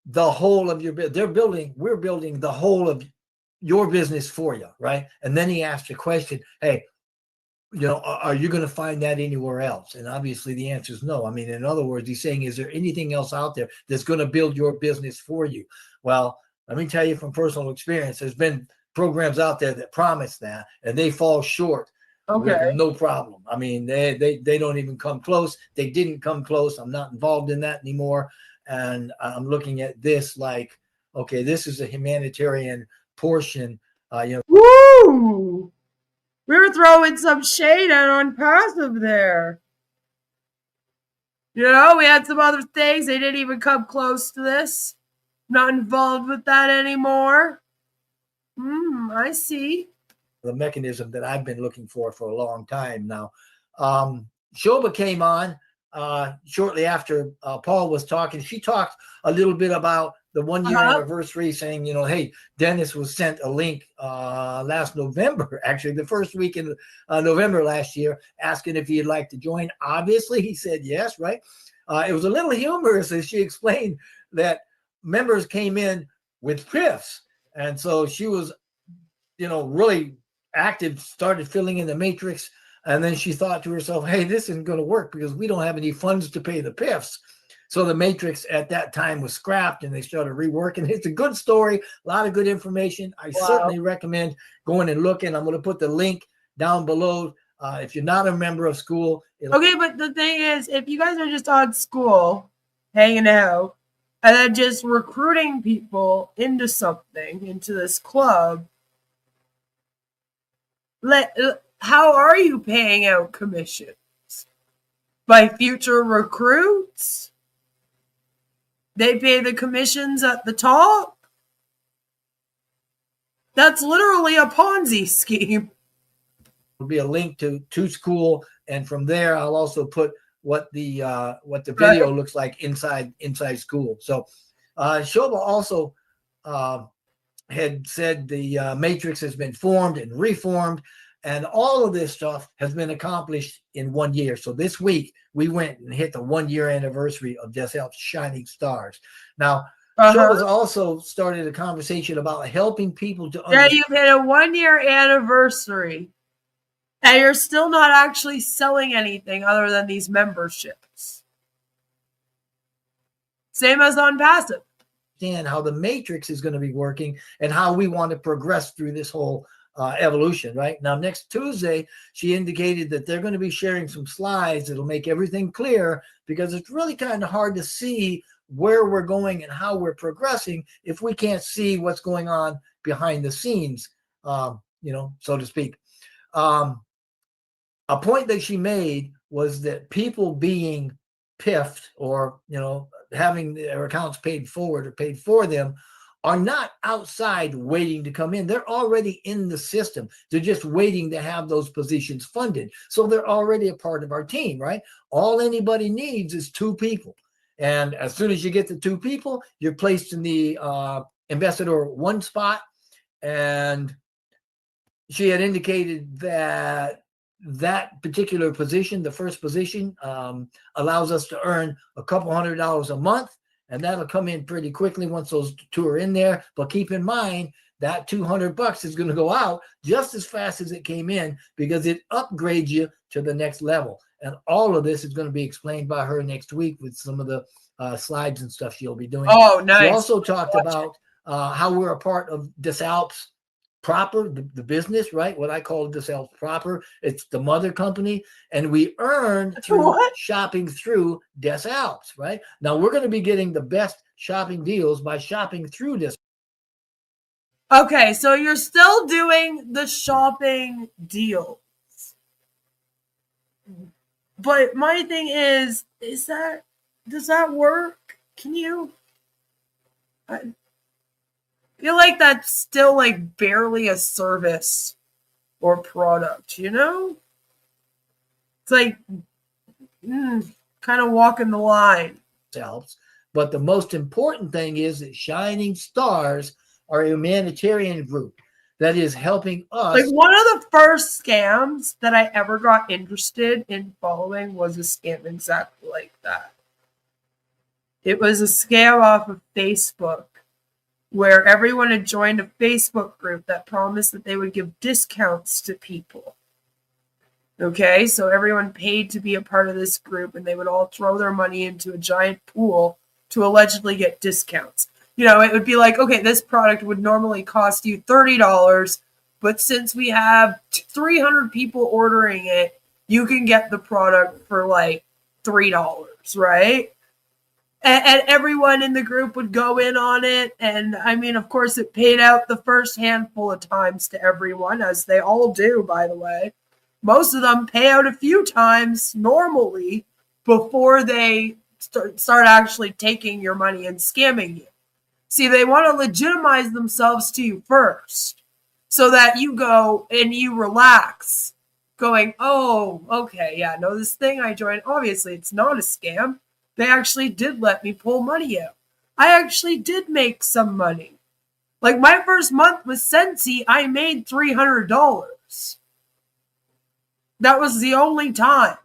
the whole of your business. We're building the whole of your business for you, right? And then he asked the question, hey, are you going to find that anywhere else? And obviously the answer is no. I mean, in other words, he's saying, is there anything else out there that's going to build your business for you? Well, let me tell you from personal experience, there's been programs out there that promise that, and they fall short. Okay. With no problem. I mean, they don't even come close. They didn't come close. I'm not involved in that anymore. And I'm looking at this like, okay, this is a humanitarian portion. Woo! We were throwing some shade at Onpassive there. We had some other things. They didn't even come close to this. Not involved with that anymore. I see. The mechanism that I've been looking for a long time now. Shoba came on shortly after Paul was talking. She talked a little bit about the 1-year anniversary, saying, hey, Dennis was sent a link last November, actually the first week in November last year, asking if he'd like to join. Obviously, he said yes, right? It was a little humorous as she explained that members came in with PIFs. And so she was, really active, started filling in the matrix. And then she thought to herself, hey, this isn't going to work because we don't have any funds to pay the PIFs. So the matrix at that time was scrapped and they started reworking. It's a good story, a lot of good information. I certainly recommend going and looking. I'm going to put the link down below. If you're not a member of school. Okay, but the thing is, if you guys are just on school, hanging out, and then just recruiting people into something, into this club, how are you paying out commissions? By future recruits? They pay the commissions at the top? That's literally a Ponzi scheme. There'll be a link to school, and from there I'll also put what the video looks like inside school. So Shoba also had said the matrix has been formed and reformed, and all of this stuff has been accomplished in 1 year. So this week we went and hit the 1-year anniversary of Des Alpes Shining Stars. Now, Shoba's also started a conversation about helping people to understand. Yeah, you've hit a 1-year anniversary, and you're still not actually selling anything other than these memberships. Same as Onpassive. Understand how the matrix is going to be working and how we want to progress through this whole evolution. Right now, next Tuesday, she indicated that they're going to be sharing some slides that'll make everything clear, because it's really kind of hard to see where we're going and how we're progressing if we can't see what's going on behind the scenes, so to speak. A point that she made was that people being piffed or, having their accounts paid forward or paid for them are not outside waiting to come in. They're already in the system. They're just waiting to have those positions funded. So they're already a part of our team, right? All anybody needs is 2 people. And as soon as you get the 2 people, you're placed in the Ambassador 1 spot. And she had indicated that that particular position, the first position, allows us to earn a couple $100 a month, and that'll come in pretty quickly once those two are in there. But keep in mind that $200 is going to go out just as fast as it came in, because it upgrades you to the next level. And all of this is going to be explained by her next week with some of the slides and stuff she'll be doing. Oh, nice. She also talked about how we're a part of Des Alpes proper, the business, right? What I call Des Alpes proper. It's the mother company, and we earn through shopping through Des Alpes, right? Now we're going to be getting the best shopping deals by shopping through Des. Okay, so you're still doing the shopping deals. But my thing is does that work? Can you? I feel like that's still like barely a service or product, you know? It's like kind of walking the line. But the most important thing is that Shining Stars are a humanitarian group that is helping us. Like, one of the first scams that I ever got interested in following was a scam exactly like that. It was a scam off of Facebook where everyone had joined a Facebook group that promised that they would give discounts to people. Okay, so everyone paid to be a part of this group, and they would all throw their money into a giant pool to allegedly get discounts. You know, it would be like, okay, this product would normally cost you $30, but since we have 300 people ordering it, you can get the product for like $3, right? And everyone in the group would go in on it. And I mean, of course, it paid out the first handful of times to everyone, as they all do, by the way. Most of them pay out a few times normally before they start actually taking your money and scamming you. See, they want to legitimize themselves to you first so that you go and you relax going, oh, okay, yeah, no, this thing I joined, obviously it's not a scam. They actually did let me pull money out. I actually did make some money. Like, my first month with Sensi, I made $300. That was the only time.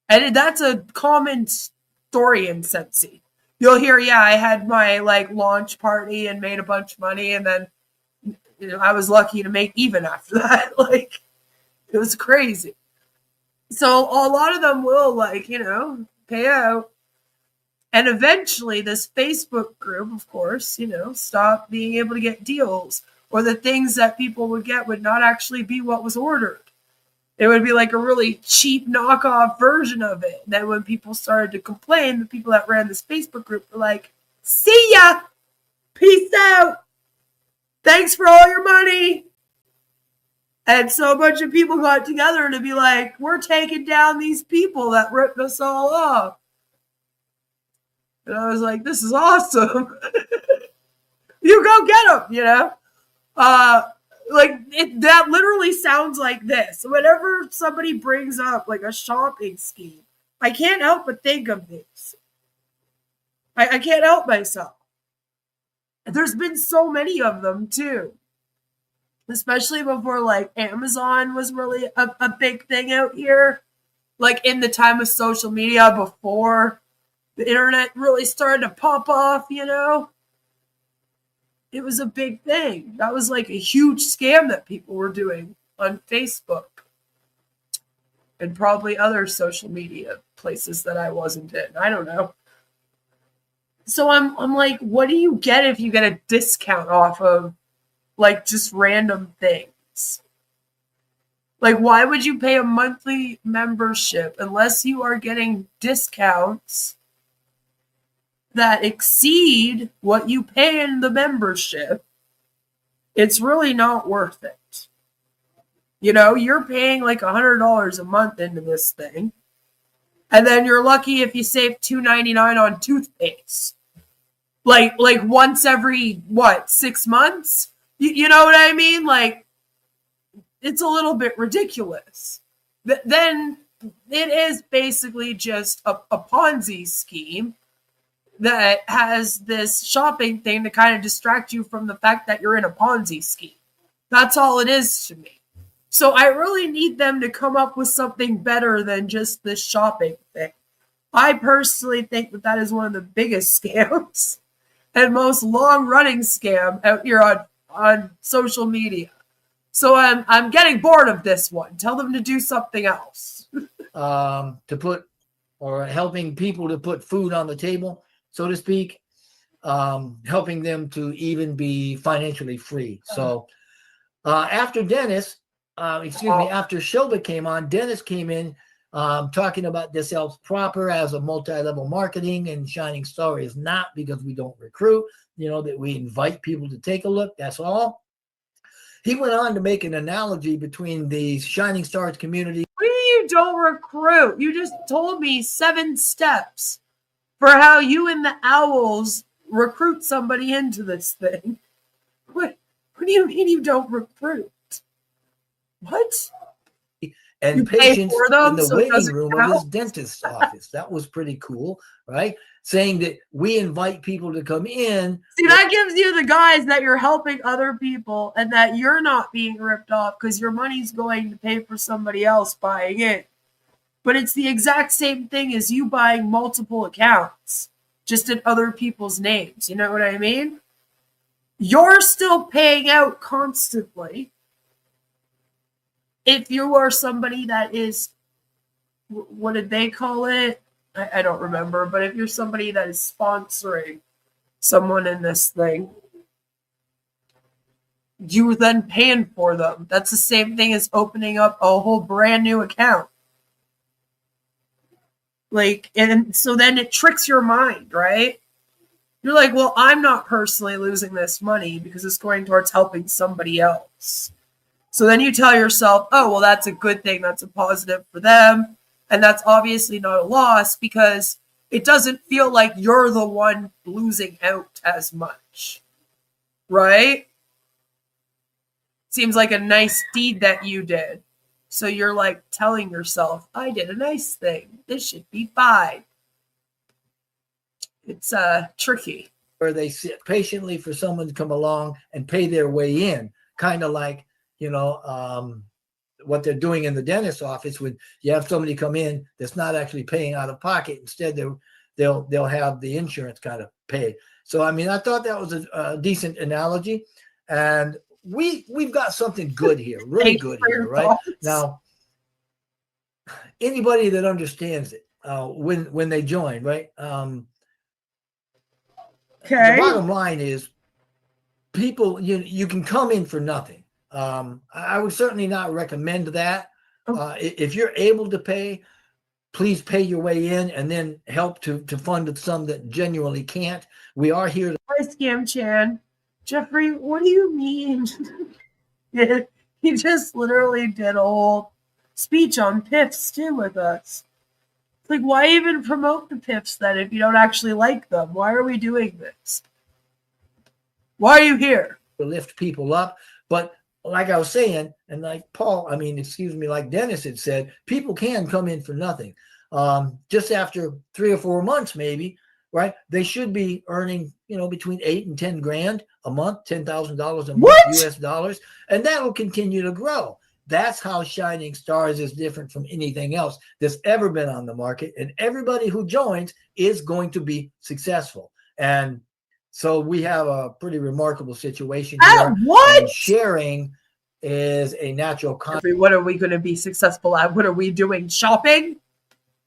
And that's a common story in Sensi. You'll hear, yeah, I had my like launch party and made a bunch of money, and then I was lucky to make even after that. Like, it was crazy. So a lot of them will pay out. And eventually this Facebook group, of course, stopped being able to get deals, or the things that people would get would not actually be what was ordered. It would be like a really cheap knockoff version of it. And then when people started to complain, the people that ran this Facebook group were like, see ya! Peace out! Thanks for all your money! And so a bunch of people got together to be like, we're taking down these people that ripped us all off. And I was like, this is awesome. You go get them, that literally sounds like this. Whenever somebody brings up like a shopping scheme, I can't help but think of this. I can't help myself. There's been so many of them too. Especially before like Amazon was really a big thing out here. Like in the time of social media, before the internet really started to pop off, It was a big thing. That was like a huge scam that people were doing on Facebook and probably other social media places that I wasn't in. I don't know. So I'm like, what do you get if you get a discount off of like just random things? Like, why would you pay a monthly membership unless you are getting discounts that exceed what you pay in the membership? It's really not worth it. You're paying like $100 a month into this thing. And then you're lucky if you save $2.99 on toothpaste. Like once every, 6 months? You know what I mean? Like, it's a little bit ridiculous. Then it is basically just a Ponzi scheme that has this shopping thing to kind of distract you from the fact that you're in a Ponzi scheme. That's all it is to me. So I really need them to come up with something better than just this shopping thing. I personally think that that is one of the biggest scams and most long-running scam out here on social media. So I'm getting bored of this one. Tell them to do something else. To put, or helping people to put food on the table, so to speak, helping them to even be financially free. So after Dennis, after Shilda came on, Dennis came in talking about Des Alpes proper as a multi-level marketing, and Shining Star is not, because we don't recruit, that we invite people to take a look. That's all. He went on to make an analogy between the Shining Stars community. What do you don't recruit? You just told me 7 steps for how you and the Owls recruit somebody into this thing. What do you mean you don't recruit? What? And you patients for them, in the so waiting room count? of his dentist's office. That was pretty cool, right? Saying that we invite people to come in. See, that gives you the guys that you're helping other people and that you're not being ripped off because your money's going to pay for somebody else buying it. But it's the exact same thing as you buying multiple accounts, just in other people's names. You know what I mean? You're still paying out constantly. If you are somebody that is, what did they call it? I don't remember. But if you're somebody that is sponsoring someone in this thing, you're then paying for them. That's the same thing as opening up a whole brand new account. And so then it tricks your mind, right? You're like, well, I'm not personally losing this money because it's going towards helping somebody else. So then you tell yourself, oh, well, that's a good thing. That's a positive for them. And that's obviously not a loss because it doesn't feel like you're the one losing out as much. Right? Seems like a nice deed that you did. So you're like telling yourself, I did a nice thing. This should be fine. It's tricky. Where they sit patiently for someone to come along and pay their way in. Kind of like, what they're doing in the dentist's office when you have somebody come in that's not actually paying out of pocket. Instead, they'll have the insurance kind of pay. So, I thought that was a decent analogy. And we've got something good here, really good here, right? Thoughts. Now, anybody that understands it when they join, right? The bottom line is people, you can come in for nothing. I would certainly not recommend that. If you're able to pay, please pay your way in and then help to fund some that genuinely can't. We are here. Hi, Scam Chan. Jeffrey, what do you mean? He just literally did a whole speech on PIFs too with us. It's like, why even promote the PIFs then if you don't actually like them? Why are we doing this? Why are you here? To lift people up. But like I was saying, and like like Dennis had said, people can come in for nothing. Just after 3 or 4 months, maybe, right? They should be earning, between $8 and $10 grand a month, $10,000 a month, US dollars, and that will continue to grow. That's how Shining Stars is different from anything else that's ever been on the market. And everybody who joins is going to be successful. And so we have a pretty remarkable situation here. And sharing is a natural consequence. What are we going to be successful at? What are we doing? Shopping?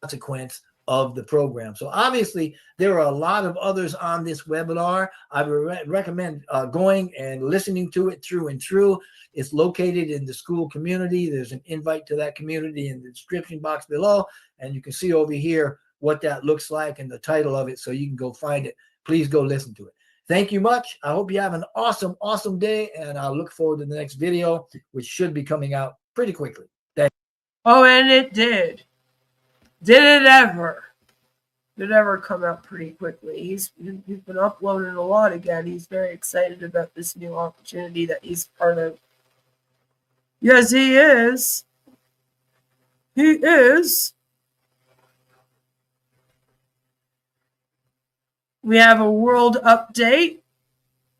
Consequence of the program. So obviously there are a lot of others on this webinar. I would recommend going and listening to it through and through. It's located in the school community. There's an invite to that community in the description box below. And you can see over here what that looks like and the title of it. So you can go find it. Please go listen to it. Thank you much. I hope you have an awesome, awesome day. And I'll look forward to the next video, which should be coming out pretty quickly. Thank you. Oh, and it did. Did it ever? Did it ever come out pretty quickly? He's been uploading a lot again. He's very excited about this new opportunity that he's part of. Yes, he is. He is. We have a world update.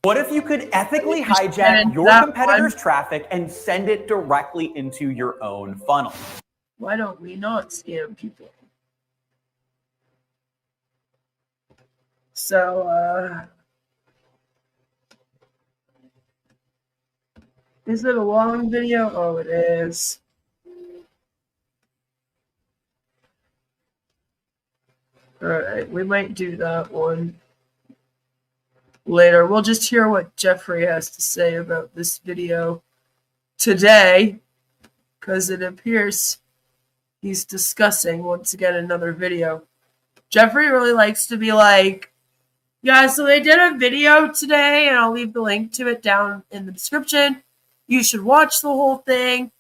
What if you could ethically hijack your competitor's traffic and send it directly into your own funnel? Why don't we not scam people? So, is it a long video? Oh, it is. All right, we might do that one later. We'll just hear what Jeffrey has to say about this video today, because it appears he's discussing, once again, another video. Jeffrey really likes to be like, yeah, so they did a video today, and I'll leave the link to it down in the description. You should watch the whole thing,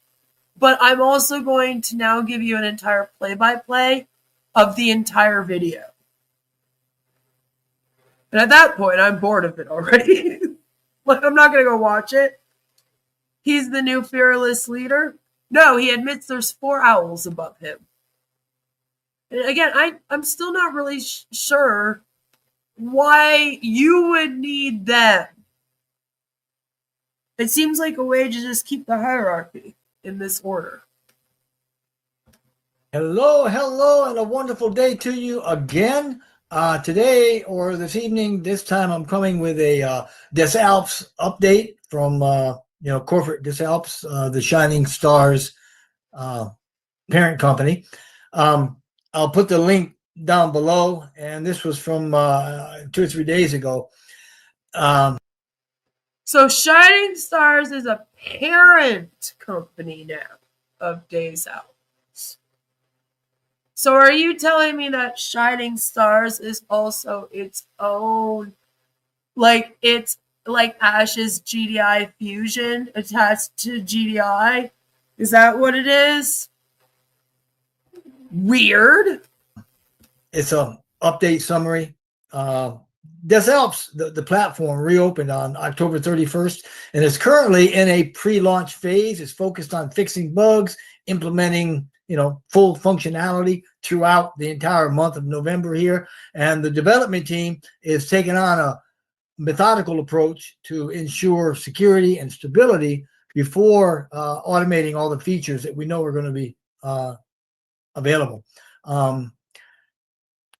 but I'm also going to now give you an entire play-by-play of the entire video. And at that point, I'm bored of it already. Like, I'm not going to go watch it. He's the new fearless leader. No, he admits there's 4 owls above him. And again, I'm still not really sure why you would need them. It seems like a way to just keep the hierarchy in this order. Hello, and a wonderful day to you again. Today or this evening, this time I'm coming with a Des Alpes update from corporate Des Alpes, the Shining Stars parent company. I'll put the link down below, and this was from 2 or 3 days ago. So Shining Stars is a parent company now of Des Alpes. So are you telling me that Shining Stars is also its own, like it's like Ash's GDI Fusion attached to GDI? Is that what it is? Weird. It's a update summary. Des Alpes, the platform, reopened on October 31st and is currently in a pre-launch phase. It's focused on fixing bugs, implementing full functionality throughout the entire month of November here. And the development team is taking on a methodical approach to ensure security and stability before automating all the features that we know are going to be available.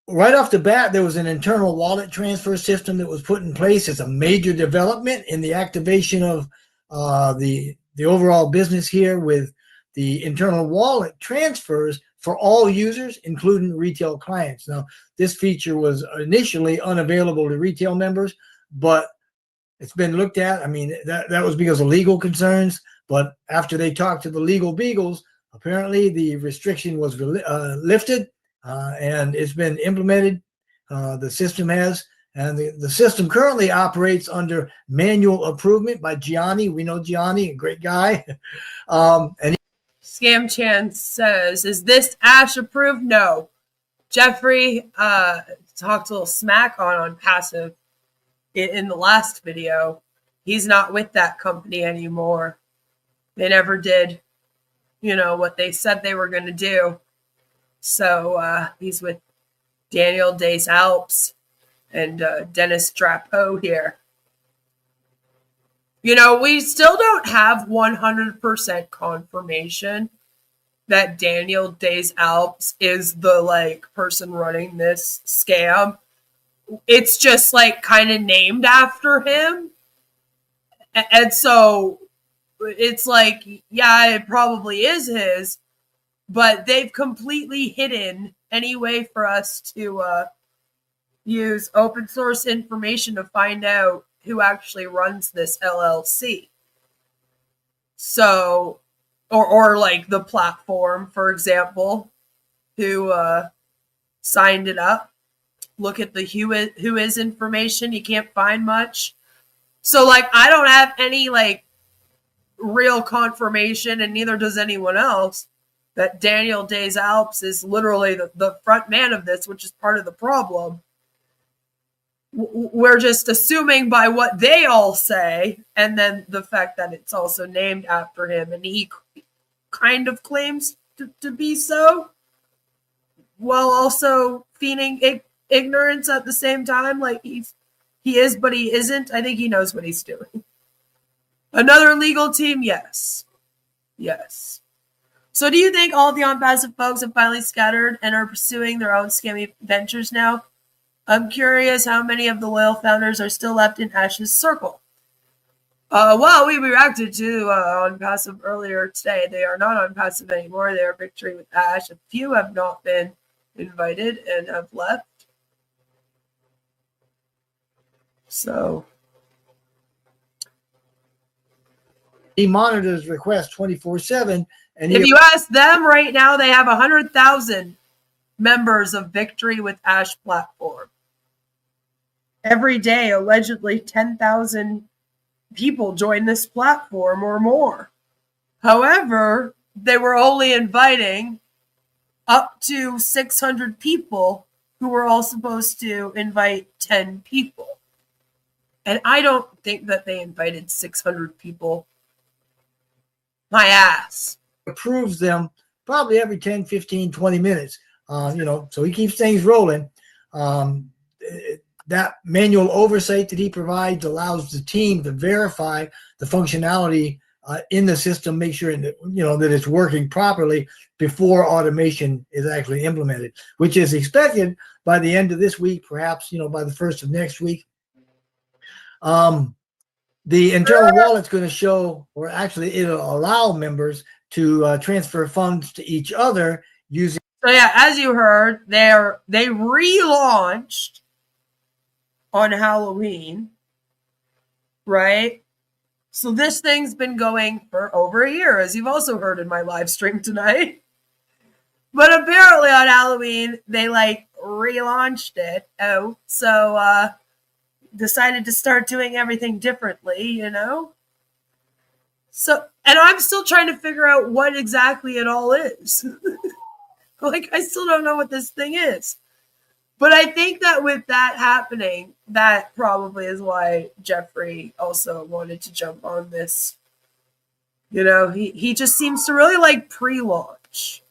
Right off the bat, there was an internal wallet transfer system that was put in place as a major development in the activation of the overall business here, with the internal wallet transfers for all users, including retail clients. Now, this feature was initially unavailable to retail members, but it's been looked at. I mean, that was because of legal concerns, but after they talked to the legal beagles, apparently the restriction was lifted, and it's been implemented. The system has, and the system currently operates under manual approval by Gianni. We know Gianni, a great guy. And Scam Chan says, is this Ash approved? No. Jeffrey talked a little smack on Onpassive in the last video. He's not with that company anymore. They never did, what they said they were going to do. So he's with Daniel Desalpes and Dennis Drapeau here. We still don't have 100% confirmation that Daniel Desalpes is the person running this scam. It's just kind of named after him. And so it's yeah, it probably is his, but they've completely hidden any way for us to use open source information to find out who actually runs this LLC. So, or the platform, for example, who signed it up. Look at the who is information. You can't find much. So I don't have any real confirmation, and neither does anyone else, that Daniel Desalpes is literally the front man of this, which is part of the problem. We're just assuming by what they all say, and then the fact that it's also named after him, and he kind of claims to be so, while also feigning ignorance at the same time. He He is, but he isn't. I think he knows what he's doing. Another legal team? Yes. Yes. So do you think all the Onpassive folks have finally scattered and are pursuing their own scammy ventures now? I'm curious how many of the loyal founders are still left in Ash's circle. Well, we reacted to Onpassive earlier today. They are not Onpassive anymore. They are Victory with Ash. A few have not been invited and have left. So he monitors requests 24/7. And if you ask them right now, they have 100,000 members of Victory with Ash platform. Every day, allegedly 10,000 people join this platform or more. However, they were only inviting up to 600 people who were all supposed to invite 10 people. And I don't think that they invited 600 people. My ass. Approves them probably every 10, 15, 20 minutes. So he keeps things rolling. That manual oversight that he provides allows the team to verify the functionality in the system, make sure that, that it's working properly before automation is actually implemented, which is expected by the end of this week, perhaps, by the first of next week. The internal wallet's going to show, or actually it'll allow members to transfer funds to each other using. So yeah, as you heard, they relaunched on Halloween, right? So this thing's been going for over a year, as you've also heard in my live stream tonight. But apparently on Halloween, they relaunched it out. So decided to start doing everything differently, So, and I'm still trying to figure out what exactly it all is. I still don't know what this thing is. But I think that with that happening, that probably is why Jeffrey also wanted to jump on this. He just seems to really like pre-launch.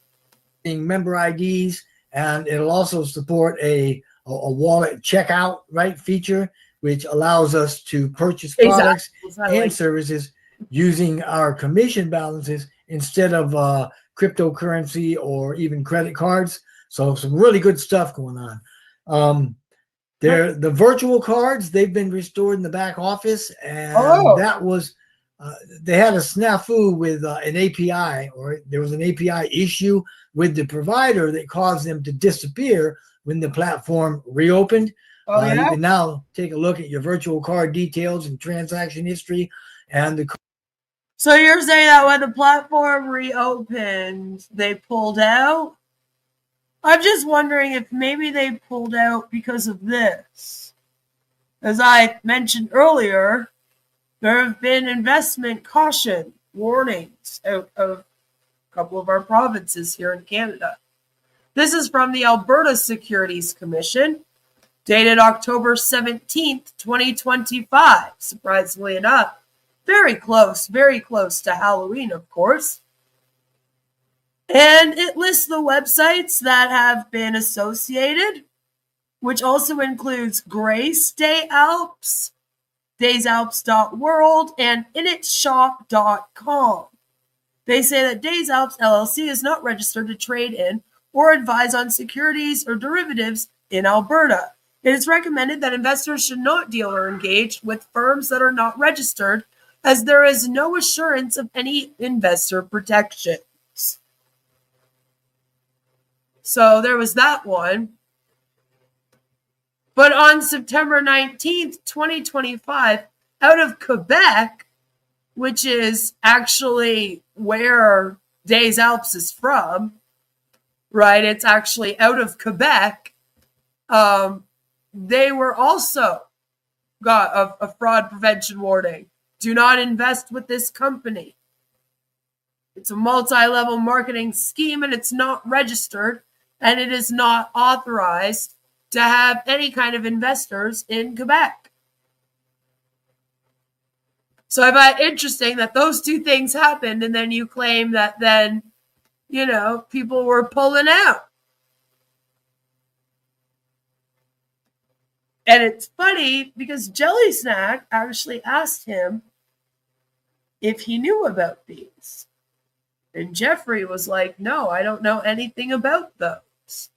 Member IDs, and it'll also support a wallet checkout, right, feature, which allows us to purchase products and services using our commission balances instead of cryptocurrency or even credit cards. So some really good stuff going on. The virtual cards, they've been restored in the back office, and that was they had a snafu with an API, or there was an API issue with the provider that caused them to disappear when the platform reopened. You can now take a look at your virtual card details and transaction history, and So you're saying that when the platform reopened, they pulled out? I'm just wondering if maybe they pulled out because of this. As I mentioned earlier, there have been investment caution warnings out of a couple of our provinces here in Canada. This is from the Alberta Securities Commission, dated October 17th, 2025. Surprisingly enough, very close to Halloween, of course. And it lists the websites that have been associated, which also includes Grace Des Alpes, desalpes.world, and initshop.com. They say that Des Alpes LLC is not registered to trade in or advise on securities or derivatives in Alberta. It is recommended that investors should not deal or engage with firms that are not registered, as there is no assurance of any investor protections. So there was that one. But on September 19th, 2025, out of Quebec, which is actually where Des Alpes is from, right? It's actually out of Quebec. They were also got a fraud prevention warning. Do not invest with this company. It's a multi-level marketing scheme, and it's not registered, and it is not authorized to have any kind of investors in Quebec. So I find it interesting that those two things happened, and then you claim that then, people were pulling out. And it's funny because Jelly Snack actually asked him if he knew about these. And Jeffrey was like, no, I don't know anything about those.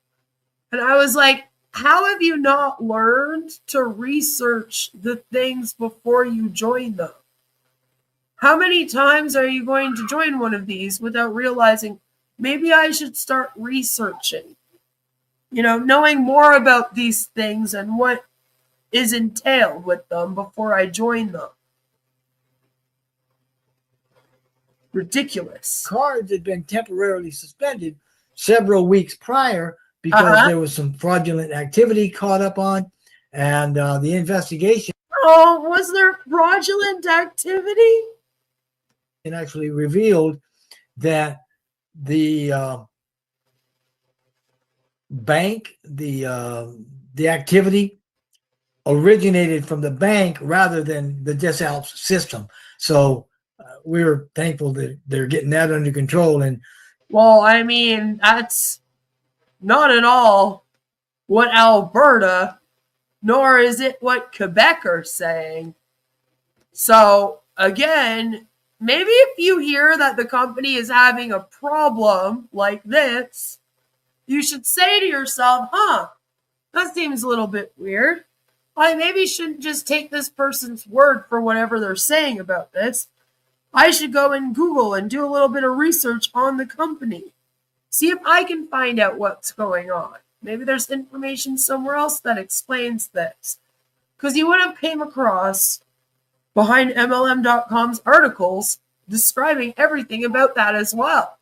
And I was like, how have you not learned to research the things before you join them? How many times are you going to join one of these without realizing maybe I should start researching? You know, knowing more about these things and what is entailed with them before I join them. Ridiculous. Cards had been temporarily suspended several weeks prior because there was some fraudulent activity caught up on, and the investigation. Oh, was there fraudulent activity? And actually revealed that the bank, the activity originated from the bank rather than the Des Alpes system. So we were thankful that they're getting that under control. And well, I mean, that's not at all what Alberta, nor is it what Quebec are saying. So again, maybe if you hear that the company is having a problem like this, you should say to yourself, that seems a little bit weird. I maybe shouldn't just take this person's word for whatever they're saying about this. I should go and Google and do a little bit of research on the company. See if I can find out what's going on. Maybe there's information somewhere else that explains this. Because you would have came across behind MLM.com's articles describing everything about that as well.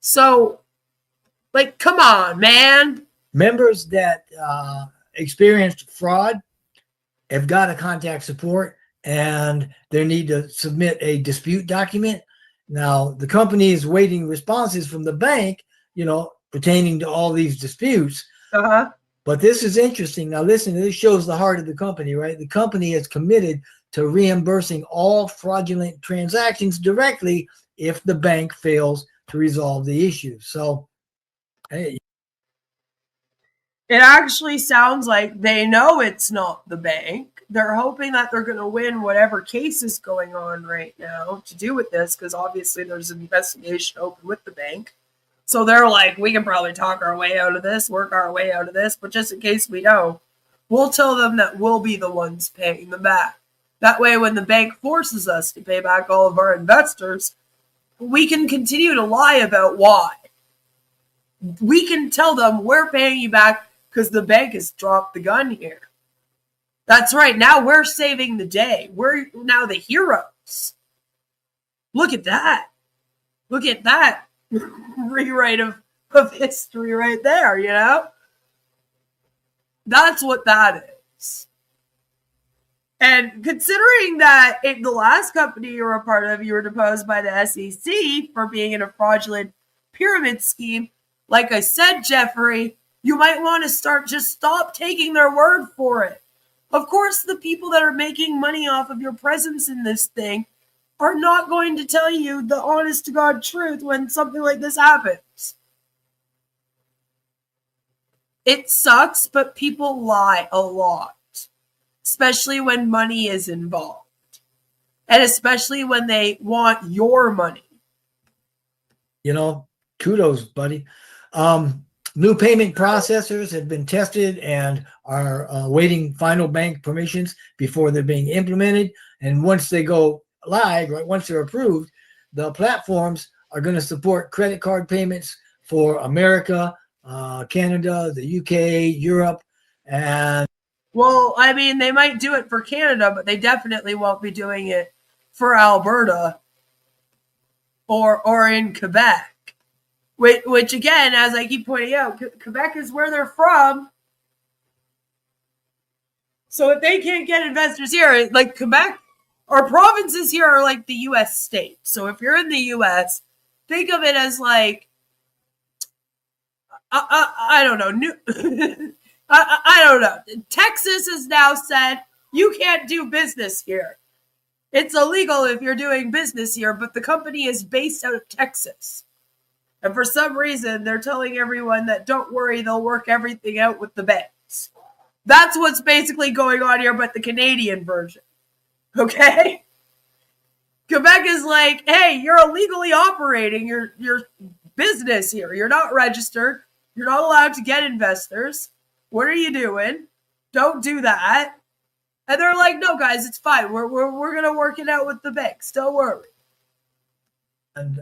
So, like, come on, man. Members that experienced fraud have got to contact support, and they need to submit a dispute document. Now, the company is waiting responses from the bank, pertaining to all these disputes. But this is interesting. Now, listen, this shows the heart of the company, right? The company is committed to reimbursing all fraudulent transactions directly if the bank fails to resolve the issue. So, hey. It actually sounds like they know it's not the bank. They're hoping that they're going to win whatever case is going on right now to do with this, because obviously there's an investigation open with the bank. So they're like, we can probably talk our way out of this, work our way out of this, but just in case we don't, we'll tell them that we'll be the ones paying them back. That way, when the bank forces us to pay back all of our investors, we can continue to lie about why. We can tell them we're paying you back because the bank has dropped the gun here. That's right. Now we're saving the day. We're now the heroes. Look at that. Look at that rewrite of history right there, That's what that is. And considering that the last company you were a part of, you were deposed by the SEC for being in a fraudulent pyramid scheme, like I said, Jeffrey, you might want to stop taking their word for it. Of course, the people that are making money off of your presence in this thing are not going to tell you the honest to God truth when something like this happens. It sucks, but people lie a lot, especially when money is involved, and especially when they want your money. Kudos, buddy. New payment processors have been tested and are awaiting final bank permissions before they're being implemented. And once they go live, right, once they're approved, the platforms are going to support credit card payments for America, Canada, the UK, Europe, and... Well, I mean, they might do it for Canada, but they definitely won't be doing it for Alberta or in Quebec. Which again, as I keep pointing out, Quebec is where they're from. So if they can't get investors here, like Quebec, our provinces here are like the U.S. state. So if you're in the U.S., think of it as like, I don't know. I don't know. Texas has now said you can't do business here. It's illegal if you're doing business here, but the company is based out of Texas. And for some reason, they're telling everyone that don't worry, they'll work everything out with the banks. That's what's basically going on here, but the Canadian version. Okay? Quebec is like, hey, you're illegally operating your business here. You're not registered. You're not allowed to get investors. What are you doing? Don't do that. And they're like, no, guys, it's fine. We're going to work it out with the banks. Don't worry. And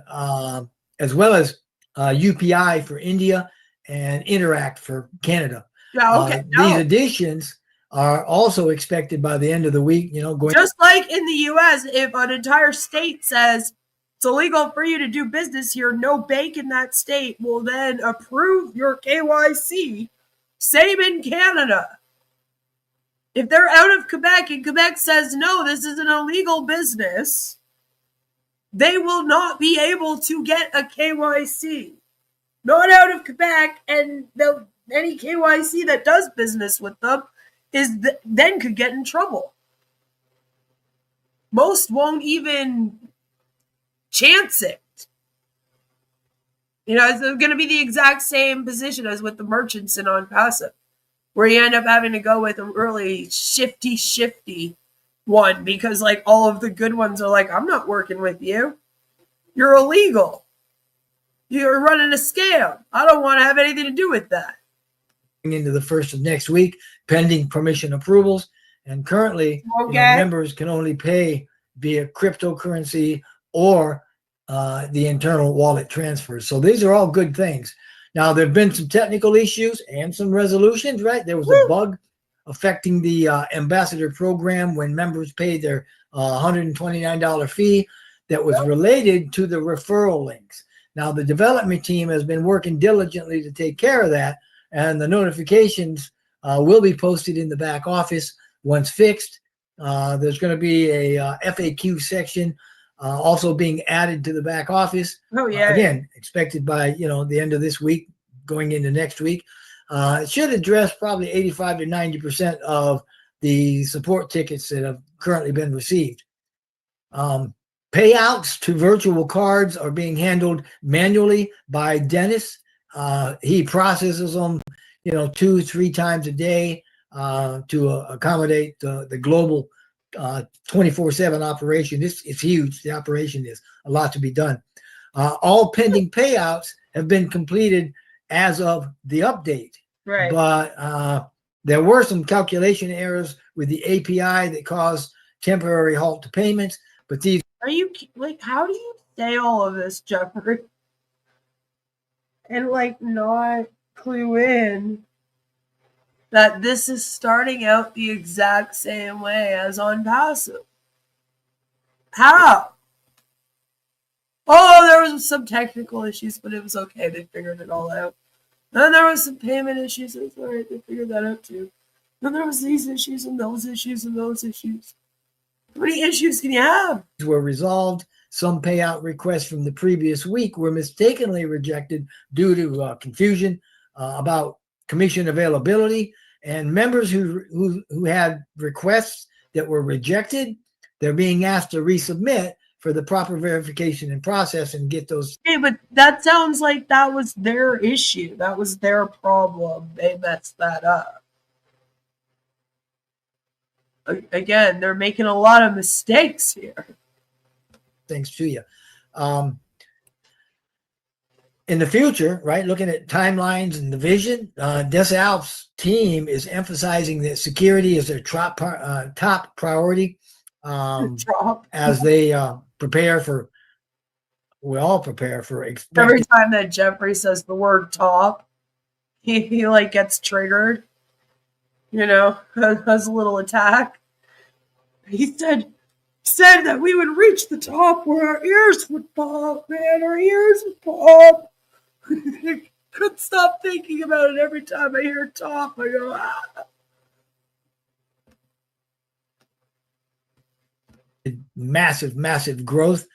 as well as UPI for India and Interact for Canada. Yeah, okay. These additions are also expected by the end of the week, going just like in the US, if an entire state says it's illegal for you to do business here, no bank in that state will then approve your KYC. Same in Canada. If they're out of Quebec and Quebec says, no, this is an illegal business, they will not be able to get a KYC. Not out of Quebec, and any KYC that does business with them then could get in trouble. Most won't even chance it. It's going to be the exact same position as with the merchants in Onpassive, where you end up having to go with a really shifty one because like all of the good ones are like, I'm not working with you. You're illegal. You're running a scam. I don't want to have anything to do with that. Into the first of next week, pending permission approvals. And currently, members can only pay via cryptocurrency or the internal wallet transfers. So these are all good things. Now, there have been some technical issues and some resolutions, right? There was a bug affecting the ambassador program when members paid their $129 fee that was related to the referral links. Now, the development team has been working diligently to take care of that, and the notifications will be posted in the back office once fixed. There's going to be a FAQ section also being added to the back office. Oh, yeah. Again, expected by, the end of this week, going into next week. It should address probably 85 to 90% of the support tickets that have currently been received. Payouts to virtual cards are being handled manually by Dennis. He processes them, 2-3 times a day to accommodate the global 24/7 operation. It's huge. The operation is a lot to be done. All pending payouts have been completed as of the update. Right. But there were some calculation errors with the API that caused temporary halt to payments. But these are you like, how do you say all of this, Jeffrey? And not clue in that this is starting out the exact same way as Onpassive. How? Oh, there was some technical issues, but it was okay. They figured it all out. Then there was some payment issues. It's all right. They figured that out too. Then there was these issues and those issues and those issues. How many issues can you have? Were resolved. Some payout requests from the previous week were mistakenly rejected due to confusion about commission availability. And members who had requests that were rejected, they're being asked to resubmit for the proper verification and process and get those. Okay, but that sounds like that was their issue. That was their problem. They messed that up. Again, they're making a lot of mistakes here. Thanks to you. In the future, right, looking at timelines and the vision, Des Alpes team is emphasizing that security is their top priority as they prepare for, we all prepare for. Every time that Jeffrey says the word top, he gets triggered, has a little attack. He said that we would reach the top where our ears would pop, man. Our ears would pop. Couldn't stop thinking about it every time I hear top. I go, ah. Massive growth.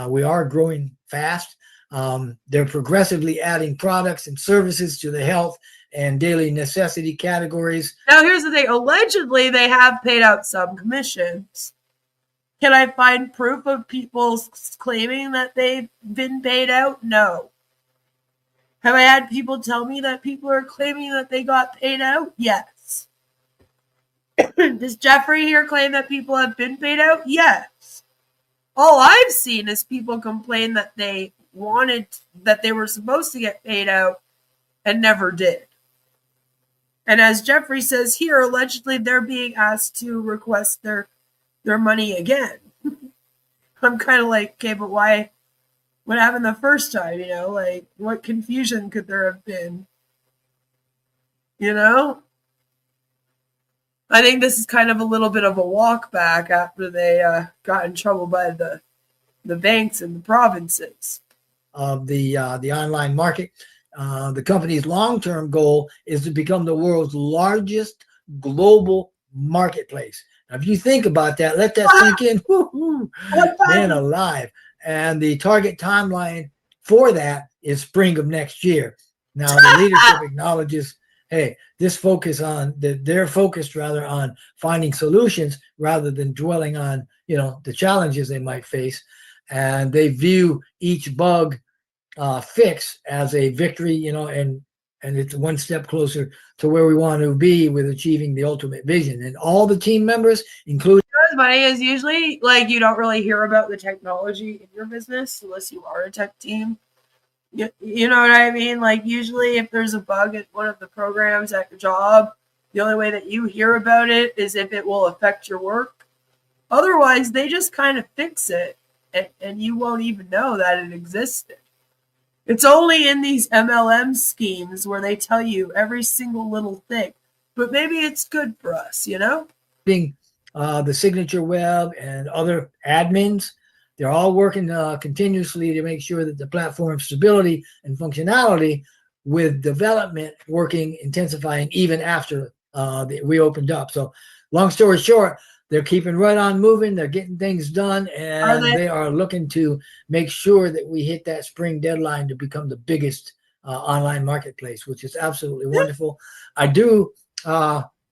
We are growing fast. They're progressively adding products and services to the health and daily necessity categories. Now, here's the thing. Allegedly, they have paid out some commissions. Can I find proof of people claiming that they've been paid out? No. Have I had people tell me that people are claiming that they got paid out? Yes. Does Jeffrey here claim that people have been paid out? Yes. All I've seen is people complain that they were supposed to get paid out and never did. And as Jeffrey says here, allegedly they're being asked to request their money again. I'm kind of like, okay, but why? What happened the first time? You know, like what confusion could there have been? You know? I think this is kind of a little bit of a walk back after they got in trouble by the banks in the provinces. Of the online market. The company's long-term goal is to become the world's largest global marketplace. Now, if you think about that, let that sink in. Man alive. And the target timeline for that is spring of next year. Now, the leadership acknowledges, hey, they're focused rather on finding solutions rather than dwelling on, the challenges they might face. And they view each bug fix as a victory, and it's one step closer to where we want to be with achieving the ultimate vision. And all the team members, including what's funny is usually like you don't really hear about the technology in your business unless you are a tech team. You know what I mean? Like usually if there's a bug at one of the programs at your job, the only way that you hear about it is if it will affect your work. Otherwise, they just kind of fix it and you won't even know that it existed. It's only in these MLM schemes where they tell you every single little thing. But maybe it's good for us, the signature web and other admins. They're all working continuously to make sure that the platform's stability and functionality with development working, intensifying even after we opened up. So long story short, they're keeping right on moving. They're getting things done, and they are looking to make sure that we hit that spring deadline to become the biggest online marketplace, which is absolutely wonderful. I do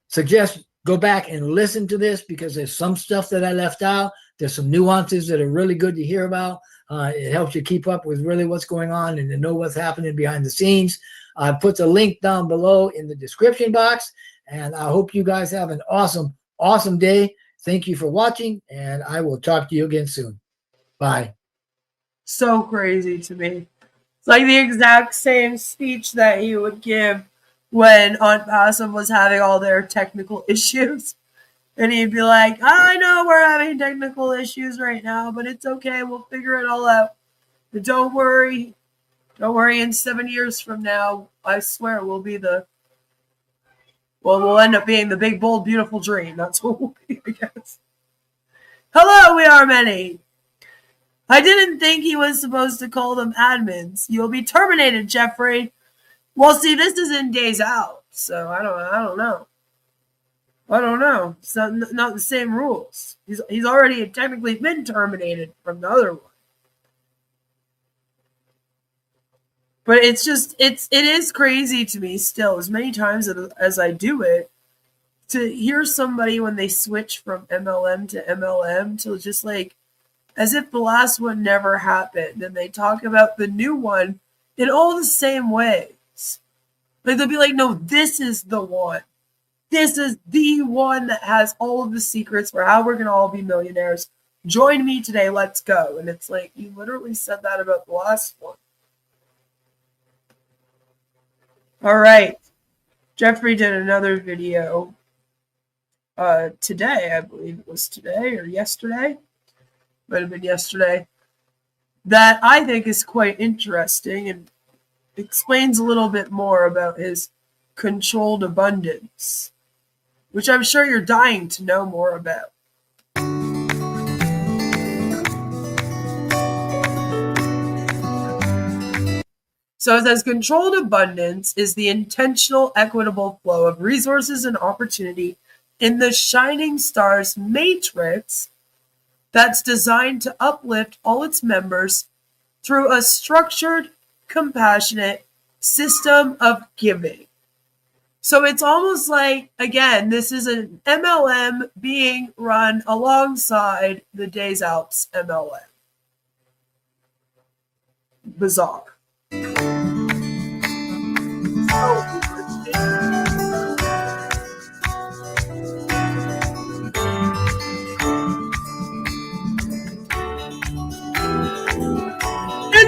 suggest go back and listen to this because there's some stuff that I left out. There's some nuances that are really good to hear about. It helps you keep up with really what's going on and to know what's happening behind the scenes. I put the link down below in the description box, and I hope you guys have an awesome day. Thank you for watching, and I will talk to you again soon. Bye. So crazy to me. It's like the exact same speech that he would give when Onpassive was having all their technical issues. And he'd be like, I know we're having technical issues right now, but it's okay. We'll figure it all out. But don't worry. Don't worry. In 7 years from now, I swear we'll end up being the big, bold, beautiful dream. That's what we'll be, I guess. Hello, we are many. I didn't think he was supposed to call them admins. You'll be terminated, Jeffrey. Well, see, this is in Des Alpes, so I don't know. It's not the same rules. He's already technically been terminated from the other one. But it is crazy to me still, as many times as I do it, to hear somebody when they switch from MLM to MLM to just like, as if the last one never happened, and they talk about the new one in all the same ways. Like they'll be like, no, this is the one. This is the one that has all of the secrets for how we're going to all be millionaires. Join me today. Let's go. And it's like, you literally said that about the last one. All right. Jeffrey did another video today. I believe it was today or yesterday. Might have been yesterday. That I think is quite interesting and explains a little bit more about his controlled abundance, which I'm sure you're dying to know more about. So it says controlled abundance is the intentional, equitable flow of resources and opportunity in the shining stars matrix that's designed to uplift all its members through a structured, compassionate system of giving. So it's almost like, again, this is an MLM being run alongside the Des Alpes MLM. Bizarre.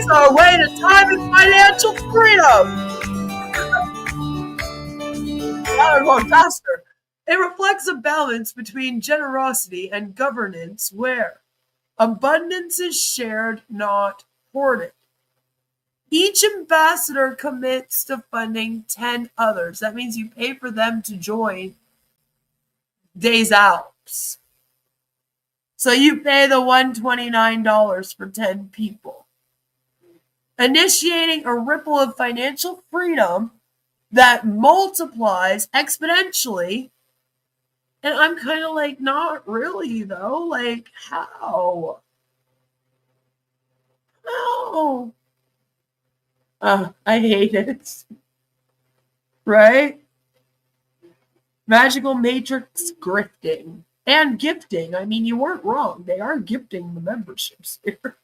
It's our way to time and financial freedom. Now we're going faster. It reflects a balance between generosity and governance where abundance is shared, not hoarded. Each ambassador commits to funding 10 others. That means you pay for them to join Des Alpes. So you pay the $129 for 10 people. Initiating a ripple of financial freedom that multiplies exponentially. And I'm kind of like, not really, though. Like, how? How? I hate it. Right? Magical Matrix grifting. And gifting. I mean, you weren't wrong. They are gifting the memberships here.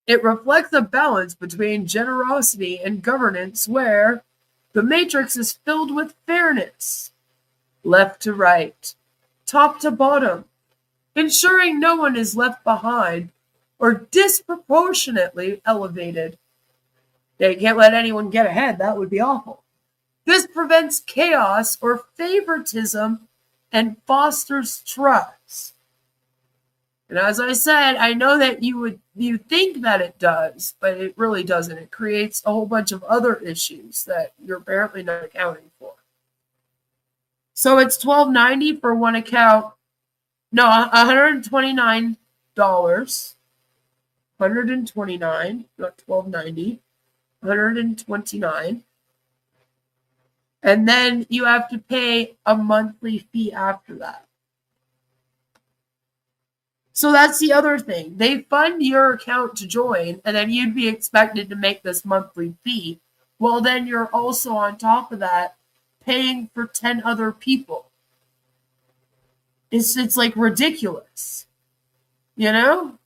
It reflects a balance between generosity and governance where the matrix is filled with fairness, left to right, top to bottom, ensuring no one is left behind or disproportionately elevated. They can't let anyone get ahead. That would be awful. This prevents chaos or favoritism and fosters trust. And as I said, I know that you think that it does, but it really doesn't. It creates a whole bunch of other issues that you're apparently not accounting for. So it's $12.90 for one account. No, $129. $129, not $12.90. $129. And then you have to pay a monthly fee after that. So that's the other thing. They fund your account to join, and then you'd be expected to make this monthly fee. Well, then you're also on top of that paying for 10 other people. It's like ridiculous. You know?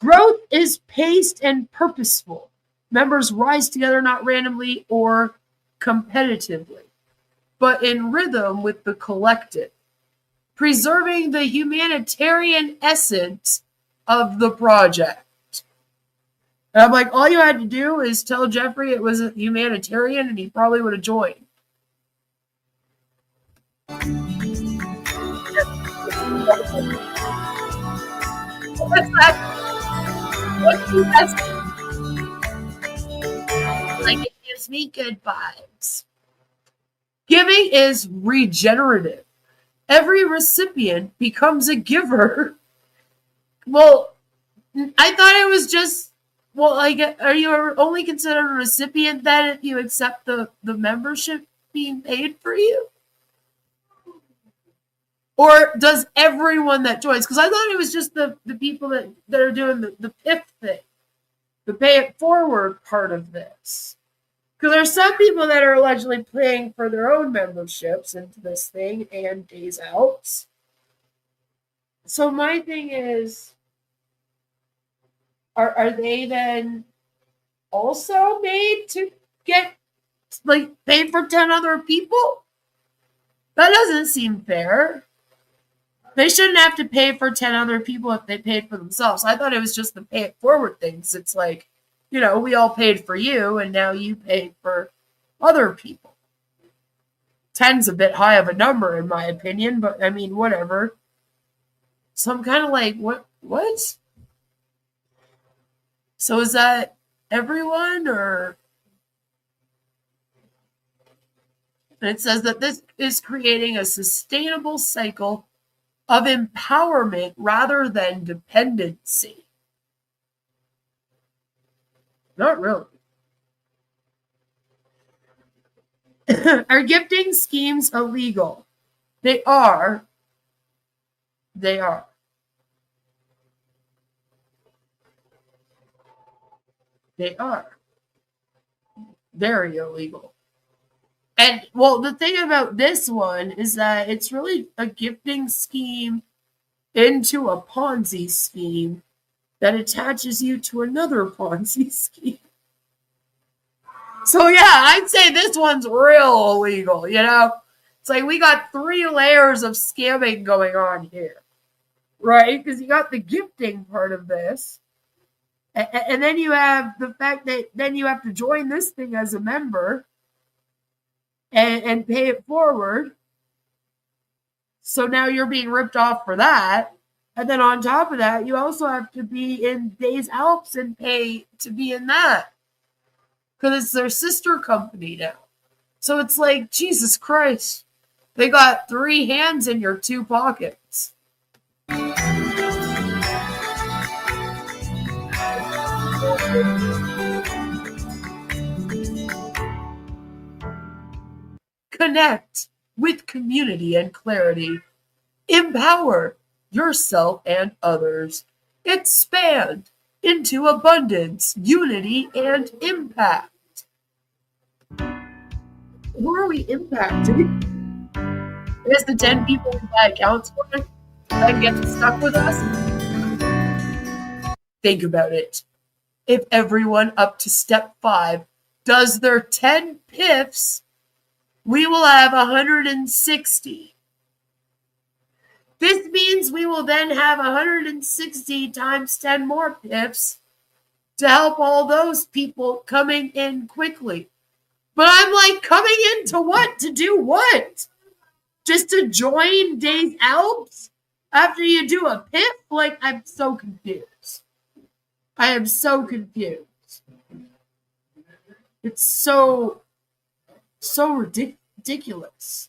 Growth is paced and purposeful. Members rise together not randomly or competitively, but in rhythm with the collective, preserving the humanitarian essence of the project. And I'm like, all you had to do is tell Jeffrey it was a humanitarian and he probably would have joined. What's that? Like, it gives me good vibes. Giving is regenerative. Every recipient becomes a giver. Well, I thought it was just, well, like, are you only considered a recipient then if you accept the membership being paid for you? Or does everyone that joins? Because I thought it was just the people that are doing the PIF thing, the pay it forward part of this. Because there's some people that are allegedly paying for their own memberships into this thing and Des Alpes. So my thing is, are they then also made to get, like, paid for 10 other people? That doesn't seem fair. They shouldn't have to pay for 10 other people if they paid for themselves. I thought it was just the pay it forward things. It's like, you know, we all paid for you and now you paid for other people. 10's a bit high of a number in my opinion, but I mean, whatever. So I'm kind of like, what? So is that everyone or? And it says that this is creating a sustainable cycle of empowerment rather than dependency. Not really. Are gifting schemes illegal? They are, They are. They are. Very illegal. And, well, the thing about this one is that it's really a gifting scheme into a Ponzi scheme that attaches you to another Ponzi scheme. So, yeah, I'd say this one's real illegal, you know? It's like we got 3 layers of scamming going on here, right? Because you got the gifting part of this. And then you have the fact that then you have to join this thing as a member and pay it forward. So now you're being ripped off for that. And then on top of that, you also have to be in Des Alpes and pay to be in that. Because it's their sister company now. So it's like, Jesus Christ. They got 3 hands in your 2 pockets. Connect with community and clarity. Empower yourself and others. Expand into abundance, unity, and impact. Who are we impacting? I guess the 10 people we buy accounts for that get stuck with us. Think about it. If everyone up to step 5 does their 10 piffs, we will have 160. This means we will then have 160 times 10 more piffs to help all those people coming in quickly. But I'm like, coming into what? To do what? Just to join Des Alpes after you do a piff? Like, I'm so confused. I am so confused. It's so ridiculous.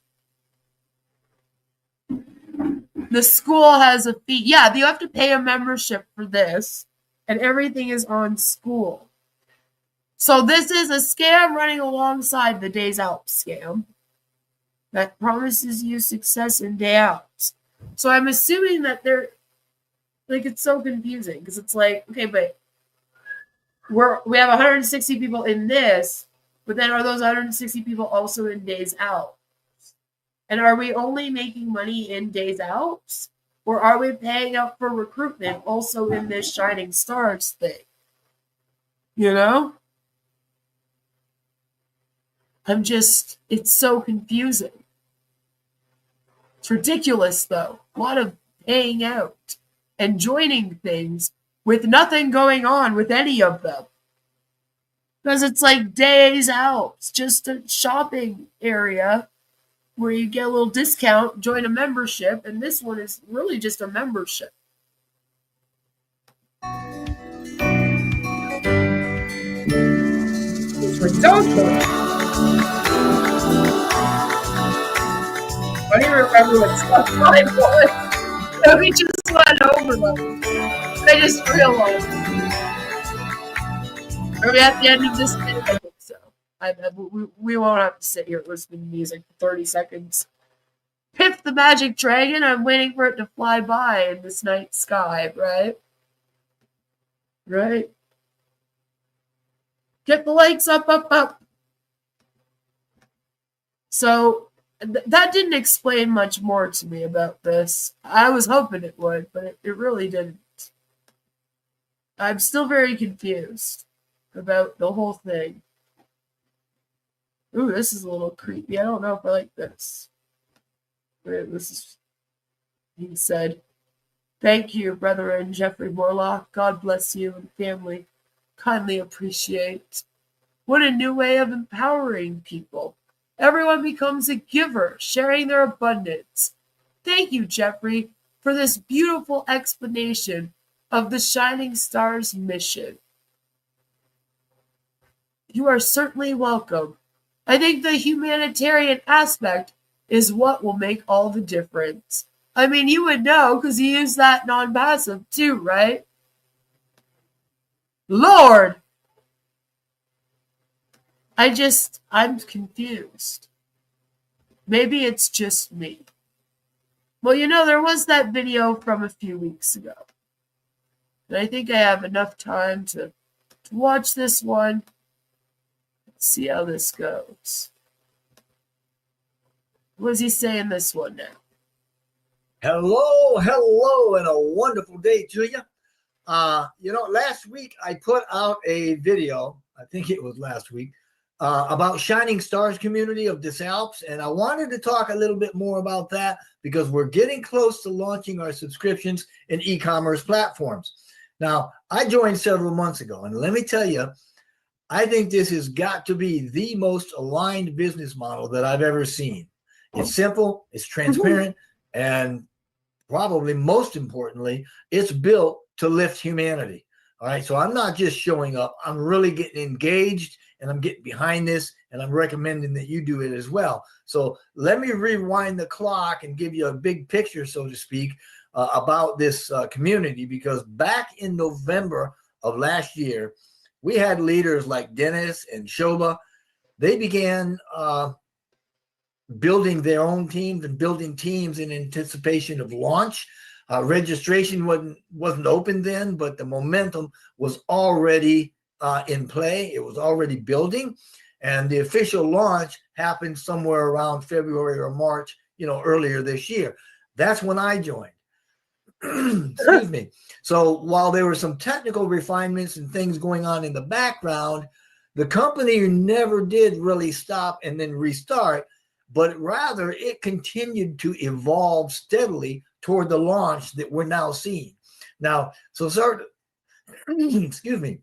The school has a fee. Yeah, you have to pay a membership for this, and everything is on school. So this is a scam running alongside the Des Alpes scam that promises you success in Des Alpes. So I'm assuming that they're, like, it's so confusing because it's like, okay, but we have 160 people in this, but then are those 160 people also in Des Alpes? And are we only making money in Des Alpes? Or are we paying up for recruitment also in this Shining Stars thing? You know? It's so confusing. It's ridiculous, though. A lot of paying out and joining things with nothing going on with any of them. Because it's like Des Alpes, just a shopping area where you get a little discount, join a membership, and this one is really just a membership. It's ridiculous. I don't even remember what stuff mine was. We just went over them. I just realized. Are we at the end of this video? I think so. We won't have to sit here listening to music for 30 seconds. Piff the magic dragon, I'm waiting for it to fly by in this night sky, right? Right? Get the likes up, up, up. So, that didn't explain much more to me about this. I was hoping it would, but it really didn't. I'm still very confused about the whole thing. Ooh, this is a little creepy. I don't know if I like this. This is, he said, "Thank you, brethren, Jeffrey Morlock. God bless you and family. Kindly appreciate." What a new way of empowering people. Everyone becomes a giver, sharing their abundance. Thank you, Jeffrey, for this beautiful explanation of the Shining Stars mission. You are certainly welcome. I think the humanitarian aspect is what will make all the difference. I mean, you would know because you use that non-passive too, right? Lord! I'm confused. Maybe it's just me. Well, there was that video from a few weeks ago. And I think I have enough time to watch this one. Let's see how this goes. What does he say in this one now? Hello, and a wonderful day to you. Last week I put out a video, I think it was last week, about Shining Stars community of Des Alpes, and I wanted to talk a little bit more about that because we're getting close to launching our subscriptions in e-commerce platforms. Now, I joined several months ago, and let me tell you, I think this has got to be the most aligned business model that I've ever seen. It's simple, it's transparent, and probably most importantly, it's built to lift humanity. All right. So I'm not just showing up. I'm really getting engaged and I'm getting behind this, and I'm recommending that you do it as well. So let me rewind the clock and give you a big picture, so to speak, about this community, because back in November of last year, we had leaders like Dennis and Shoba. They began building their own teams and building teams in anticipation of launch. Registration wasn't open then, but the momentum was already in play. It was already building, and the official launch happened somewhere around February or March, earlier this year. That's when I joined. Excuse me. So while there were some technical refinements and things going on in the background, the company never did really stop and then restart, but rather it continued to evolve steadily toward the launch that we're now seeing. Now, excuse me,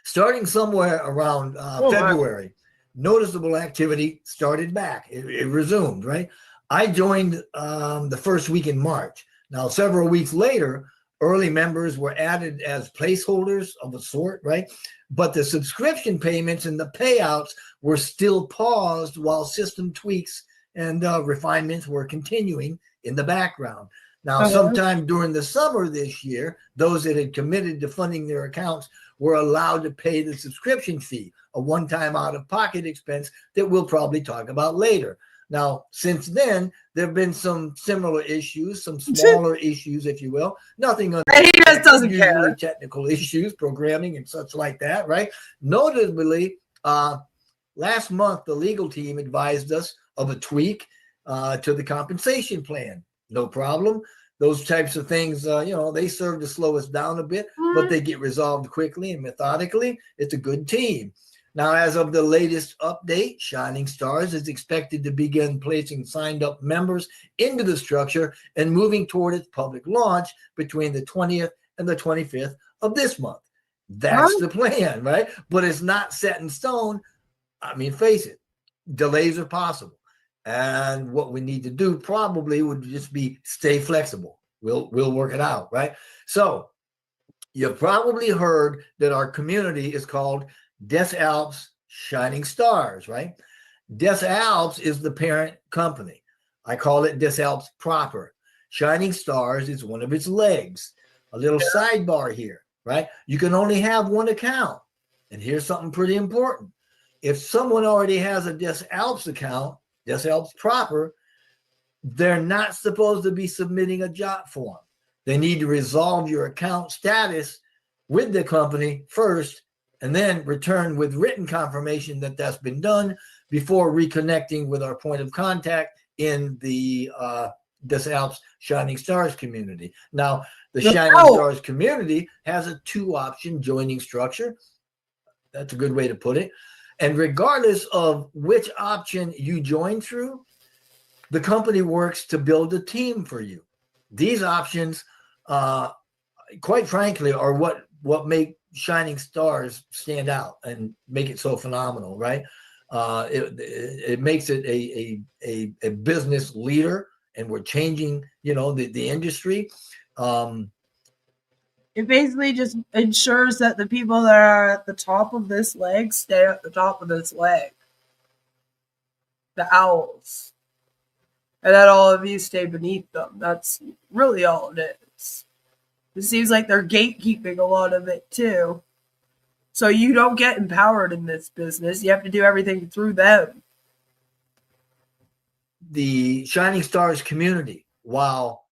starting somewhere around February, noticeable activity started back. It resumed, right? I joined the first week in March. Now, several weeks later, early members were added as placeholders of a sort, right? But the subscription payments and the payouts were still paused while system tweaks and refinements were continuing in the background. Now, sometime during the summer this year, those that had committed to funding their accounts were allowed to pay the subscription fee, a one-time out-of-pocket expense that we'll probably talk about later. Now, since then, there have been some similar issues, some smaller issues, if you will. Nothing he just doesn't care. Technical issues, programming and such like that, right? Notably, last month, the legal team advised us of a tweak to the compensation plan. No problem. Those types of things, they serve to slow us down a bit, but they get resolved quickly and methodically. It's a good team. Now, as of the latest update, Shining Stars is expected to begin placing signed-up members into the structure and moving toward its public launch between the 20th and the 25th of this month. That's the plan, right? But it's not set in stone. I mean, face it, delays are possible. And what we need to do probably would just be stay flexible. We'll work it out, right? So you've probably heard that our community is called Des Alpes Shining Stars, right? Des Alpes is the parent company. I call it Des Alpes proper. Shining Stars is one of its legs. A little sidebar here, right? You can only have one account. And here's something pretty important. If someone already has a Des Alpes account, Des Alpes proper, they're not supposed to be submitting a jot form. They need to resolve your account status with the company first, and then return with written confirmation that that's been done before reconnecting with our point of contact in the Des Alpes Shining Stars community. Now, the Shining Stars community has a 2-option joining structure. That's a good way to put it. And regardless of which option you join through, the company works to build a team for you. These options, quite frankly, are what make Shining Stars stand out and make it so phenomenal, right? It makes it a business leader, and we're changing, the industry. It basically just ensures that the people that are at the top of this leg stay at the top of this leg. The owls. And that all of you stay beneath them. That's really all it is. It seems like they're gatekeeping a lot of it too. So you don't get empowered in this business. You have to do everything through them. The Shining Stars community while,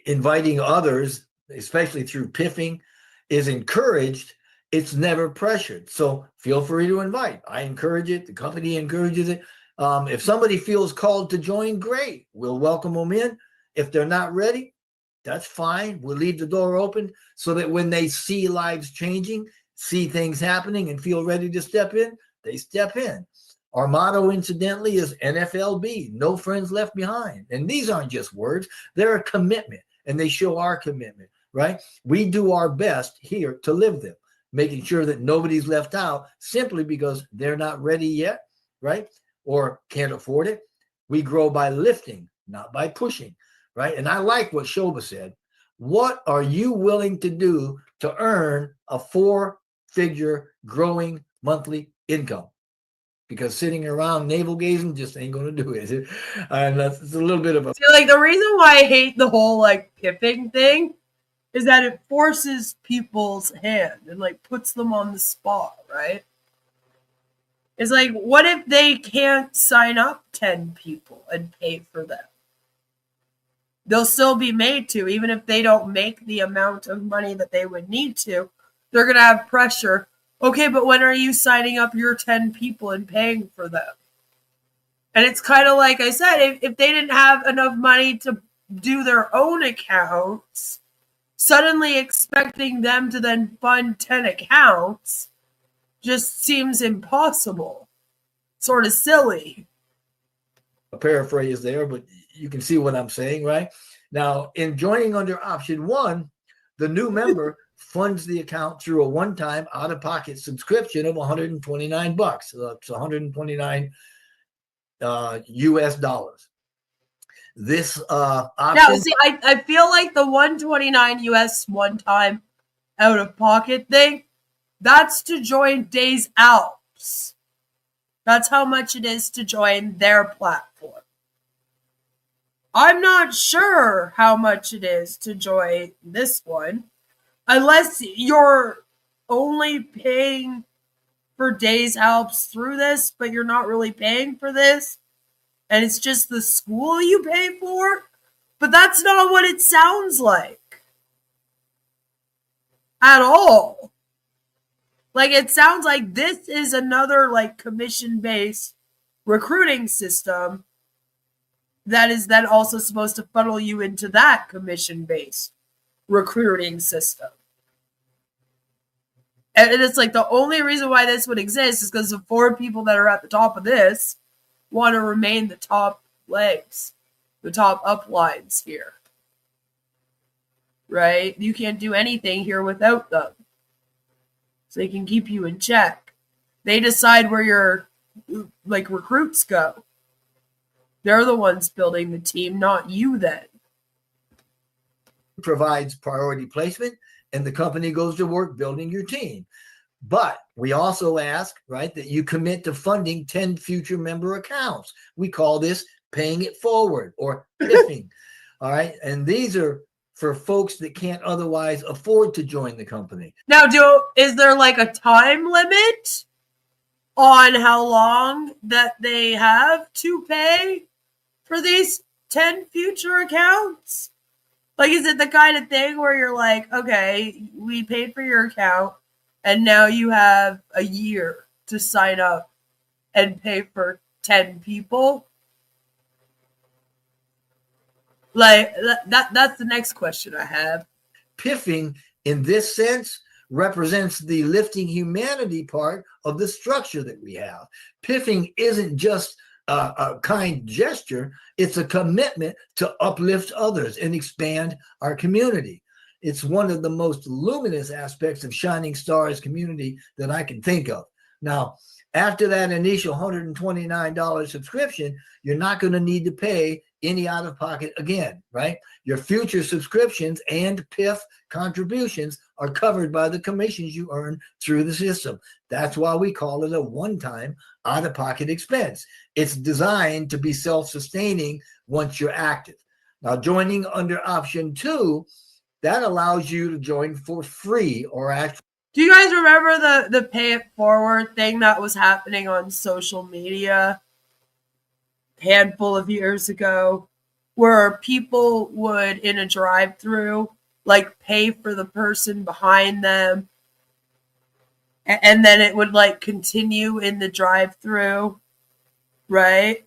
inviting others, especially through piffing, is encouraged, it's never pressured. So feel free to invite. I encourage it. The company encourages it. If somebody feels called to join, great. We'll welcome them in. If they're not ready, that's fine. We'll leave the door open so that when they see lives changing, see things happening, and feel ready to step in, they step in. Our motto, incidentally, is NFLB, no friends left behind. And these aren't just words. They're a commitment, and they show our commitment, right? We do our best here to live them, making sure that nobody's left out simply because they're not ready yet, right? Or can't afford it. We grow by lifting, not by pushing, right? And I like what Shobha said. What are you willing to do to earn a 4-figure growing monthly income? Because sitting around navel gazing just ain't going to do it. And that's a little bit of a... See, like, the reason why I hate the whole, like, pipping thing is that it forces people's hand and, like, puts them on the spot, right? It's like, what if they can't sign up 10 people and pay for them? They'll still be made to, even if they don't make the amount of money that they would need to. They're going to have pressure. Okay, but when are you signing up your 10 people and paying for them? And it's kind of like I said, if they didn't have enough money to do their own accounts, suddenly expecting them to then fund 10 accounts just seems impossible. Sort of silly. A paraphrase there, but you can see what I'm saying, right? Now, in joining under option 1, the new member funds the account through a one-time out-of-pocket subscription of $129. So that's 129 US dollars. This option... Now, see, I feel like the 129 US one-time out-of-pocket thing, that's to join Des Alpes. That's how much it is to join their platform. I'm not sure how much it is to join this one. Unless you're only paying for Des Alpes through this, but you're not really paying for this, and it's just the school you pay for. But that's not what it sounds like. At all. Like, it sounds like this is another, like, commission-based recruiting system that is then also supposed to funnel you into that commission-based recruiting system. And it's like the only reason why this would exist is because the 4 people that are at the top of this want to remain the top legs, the top uplines here. Right? You can't do anything here without them. So they can keep you in check. They decide where your, like, recruits go. They're the ones building the team, not you then. Provides priority placement, and the company goes to work building your team. But we also ask, right, that you commit to funding 10 future member accounts. We call this paying it forward or piffing. All right. And these are for folks that can't otherwise afford to join the company. Now, is there like a time limit on how long that they have to pay for these 10 future accounts? Like, is it the kind of thing where you're like, okay, we paid for your account, and now you have a year to sign up and pay for 10 people? Like, that's the next question I have. Piffing, in this sense, represents the lifting humanity part of the structure that we have. Piffing isn't just a kind gesture. It's a commitment to uplift others and expand our community. It's one of the most luminous aspects of Shining Stars community that I can think of. Now, after that initial $129 subscription, you're not going to need to pay any out-of-pocket again, right? Your future subscriptions and PIF contributions are covered by the commissions you earn through the system. That's why we call it a one-time out-of-pocket expense. It's designed to be self-sustaining once you're active. Now, joining under option 2, that allows you to join for free or actually. Do you guys remember the pay it forward thing that was happening on social media a handful of years ago? where people would, in a drive-through, like pay for the person behind them, and then it would like continue in the drive-through, right?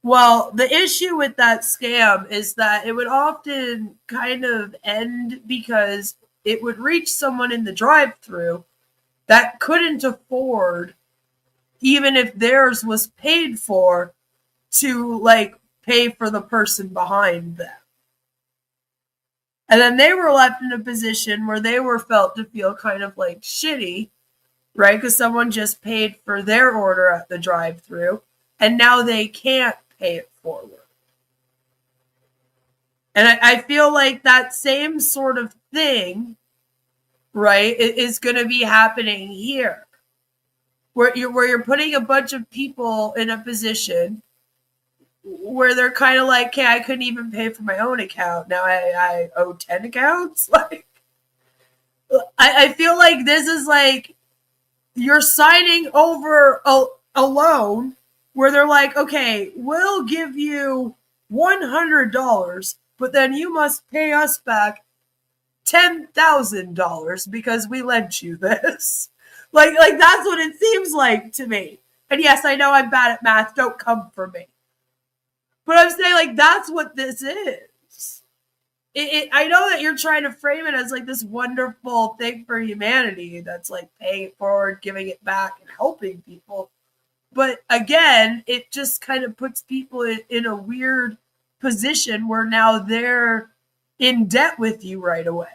Well, the issue with that scam is that it would often kind of end because it would reach someone in the drive-through that couldn't afford, even if theirs was paid for, to like pay for the person behind them. And then they were left in a position where they were felt to feel kind of like shitty, right? Because someone just paid for their order at the drive-through, and now they can't pay it forward. And I feel like that same sort of thing, right, is going to be happening here, where you're putting a bunch of people in a position where they're kind of like, okay, I couldn't even pay for my own account. Now I owe 10 accounts. Like, I feel like this is like you're signing over a loan where they're like, okay, we'll give you $100, but then you must pay us back $10,000 because we lent you this. Like that's what it seems like to me. And yes, I know I'm bad at math. Don't come for me. But I'm saying, like, that's what this is. I know that you're trying to frame it as like this wonderful thing for humanity that's like paying it forward, giving it back, and helping people. But again, it just kind of puts people in a weird position where now they're in debt with you right away.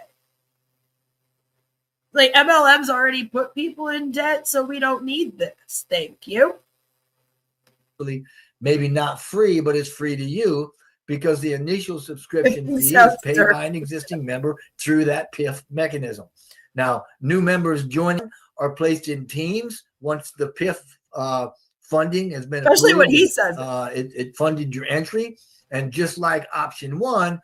Like, MLM's already put people in debt, so we don't need this. Thank you. Maybe not free, but it's free to you because the initial subscription fee is paid by an existing member through that PIF mechanism. Now, new members joining are placed in teams once the PIF funding has been especially approved. When he says it funded your entry. And just like option one,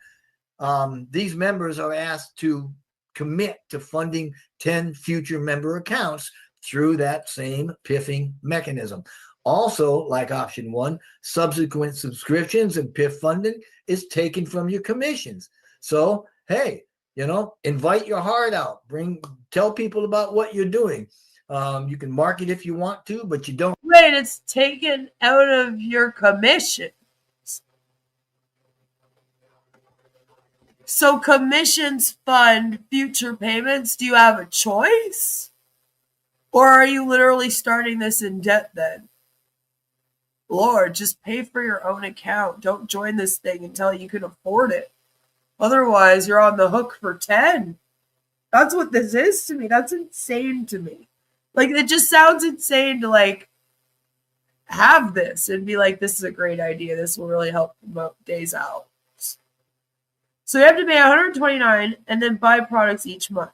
these members are asked to commit to funding 10 future member accounts through that same PIFing mechanism. Also, like option one, subsequent subscriptions and PIF funding is taken from your commissions. So, hey, invite your heart out. Tell people about what you're doing. You can market if you want to, but you don't. Wait, it's taken out of your commission. So commissions fund future payments. Do you have a choice? Or are you literally starting this in debt then? Lord, just pay for your own account. Don't join this thing until you can afford it. Otherwise, you're on the hook for 10. That's what this is to me. That's insane to me. Like, it just sounds insane to, like, have this and be like, this is a great idea. This will really help promote Des Alpes. So you have to pay $129 and then buy products each month.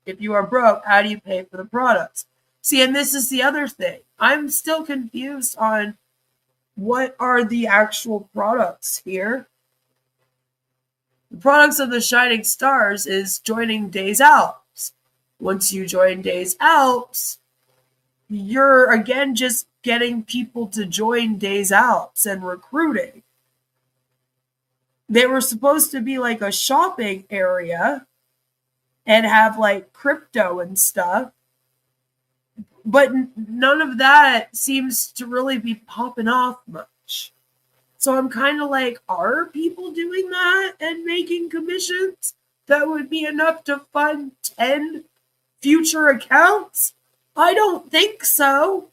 If you are broke, how do you pay for the products? See, and this is the other thing. I'm still confused on what are the actual products here. The products of the Shining Stars is joining Des Alpes. Once you join Des Alpes, you're again just getting people to join Des Alpes and recruiting. They were supposed to be like a shopping area and have like crypto and stuff. But none of that seems to really be popping off much. So I'm kind of like, are people doing that and making commissions that would be enough to fund 10 future accounts? I don't think so.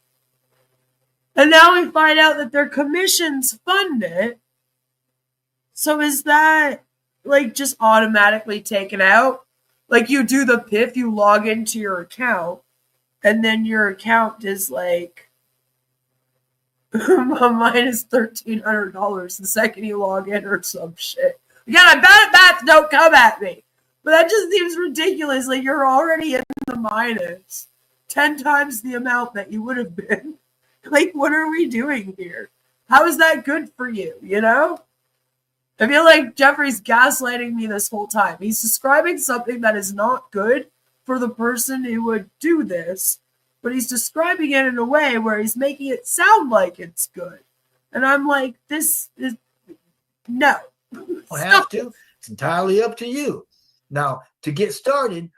And now we find out that their commissions fund it. So is that like just automatically taken out? Like you do the PIF, you log into your account, and then your account is like minus $1,300 the second you log in or some shit. Again, I'm bad at math, don't come at me. But that just seems ridiculous. Like you're already in the minus 10 times the amount that you would have been. Like, what are we doing here? How is that good for you, I feel like Jeffrey's gaslighting me this whole time. He's describing something that is not good for the person who would do this, but he's describing it in a way where he's making it sound like it's good. And I'm like, this is No. You don't have to. It's entirely up to you. Now, to get started,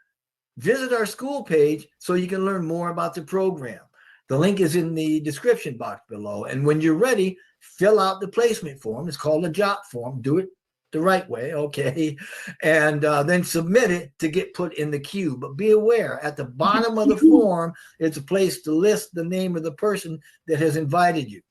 visit our school page so you can learn more about the program. The link is in the description box below. And when you're ready, fill out the placement form. It's called a JOT form. Do it the right way, okay? And then submit it to get put in the queue. But be aware, at the bottom of the form, it's a place to list the name of the person that has invited you.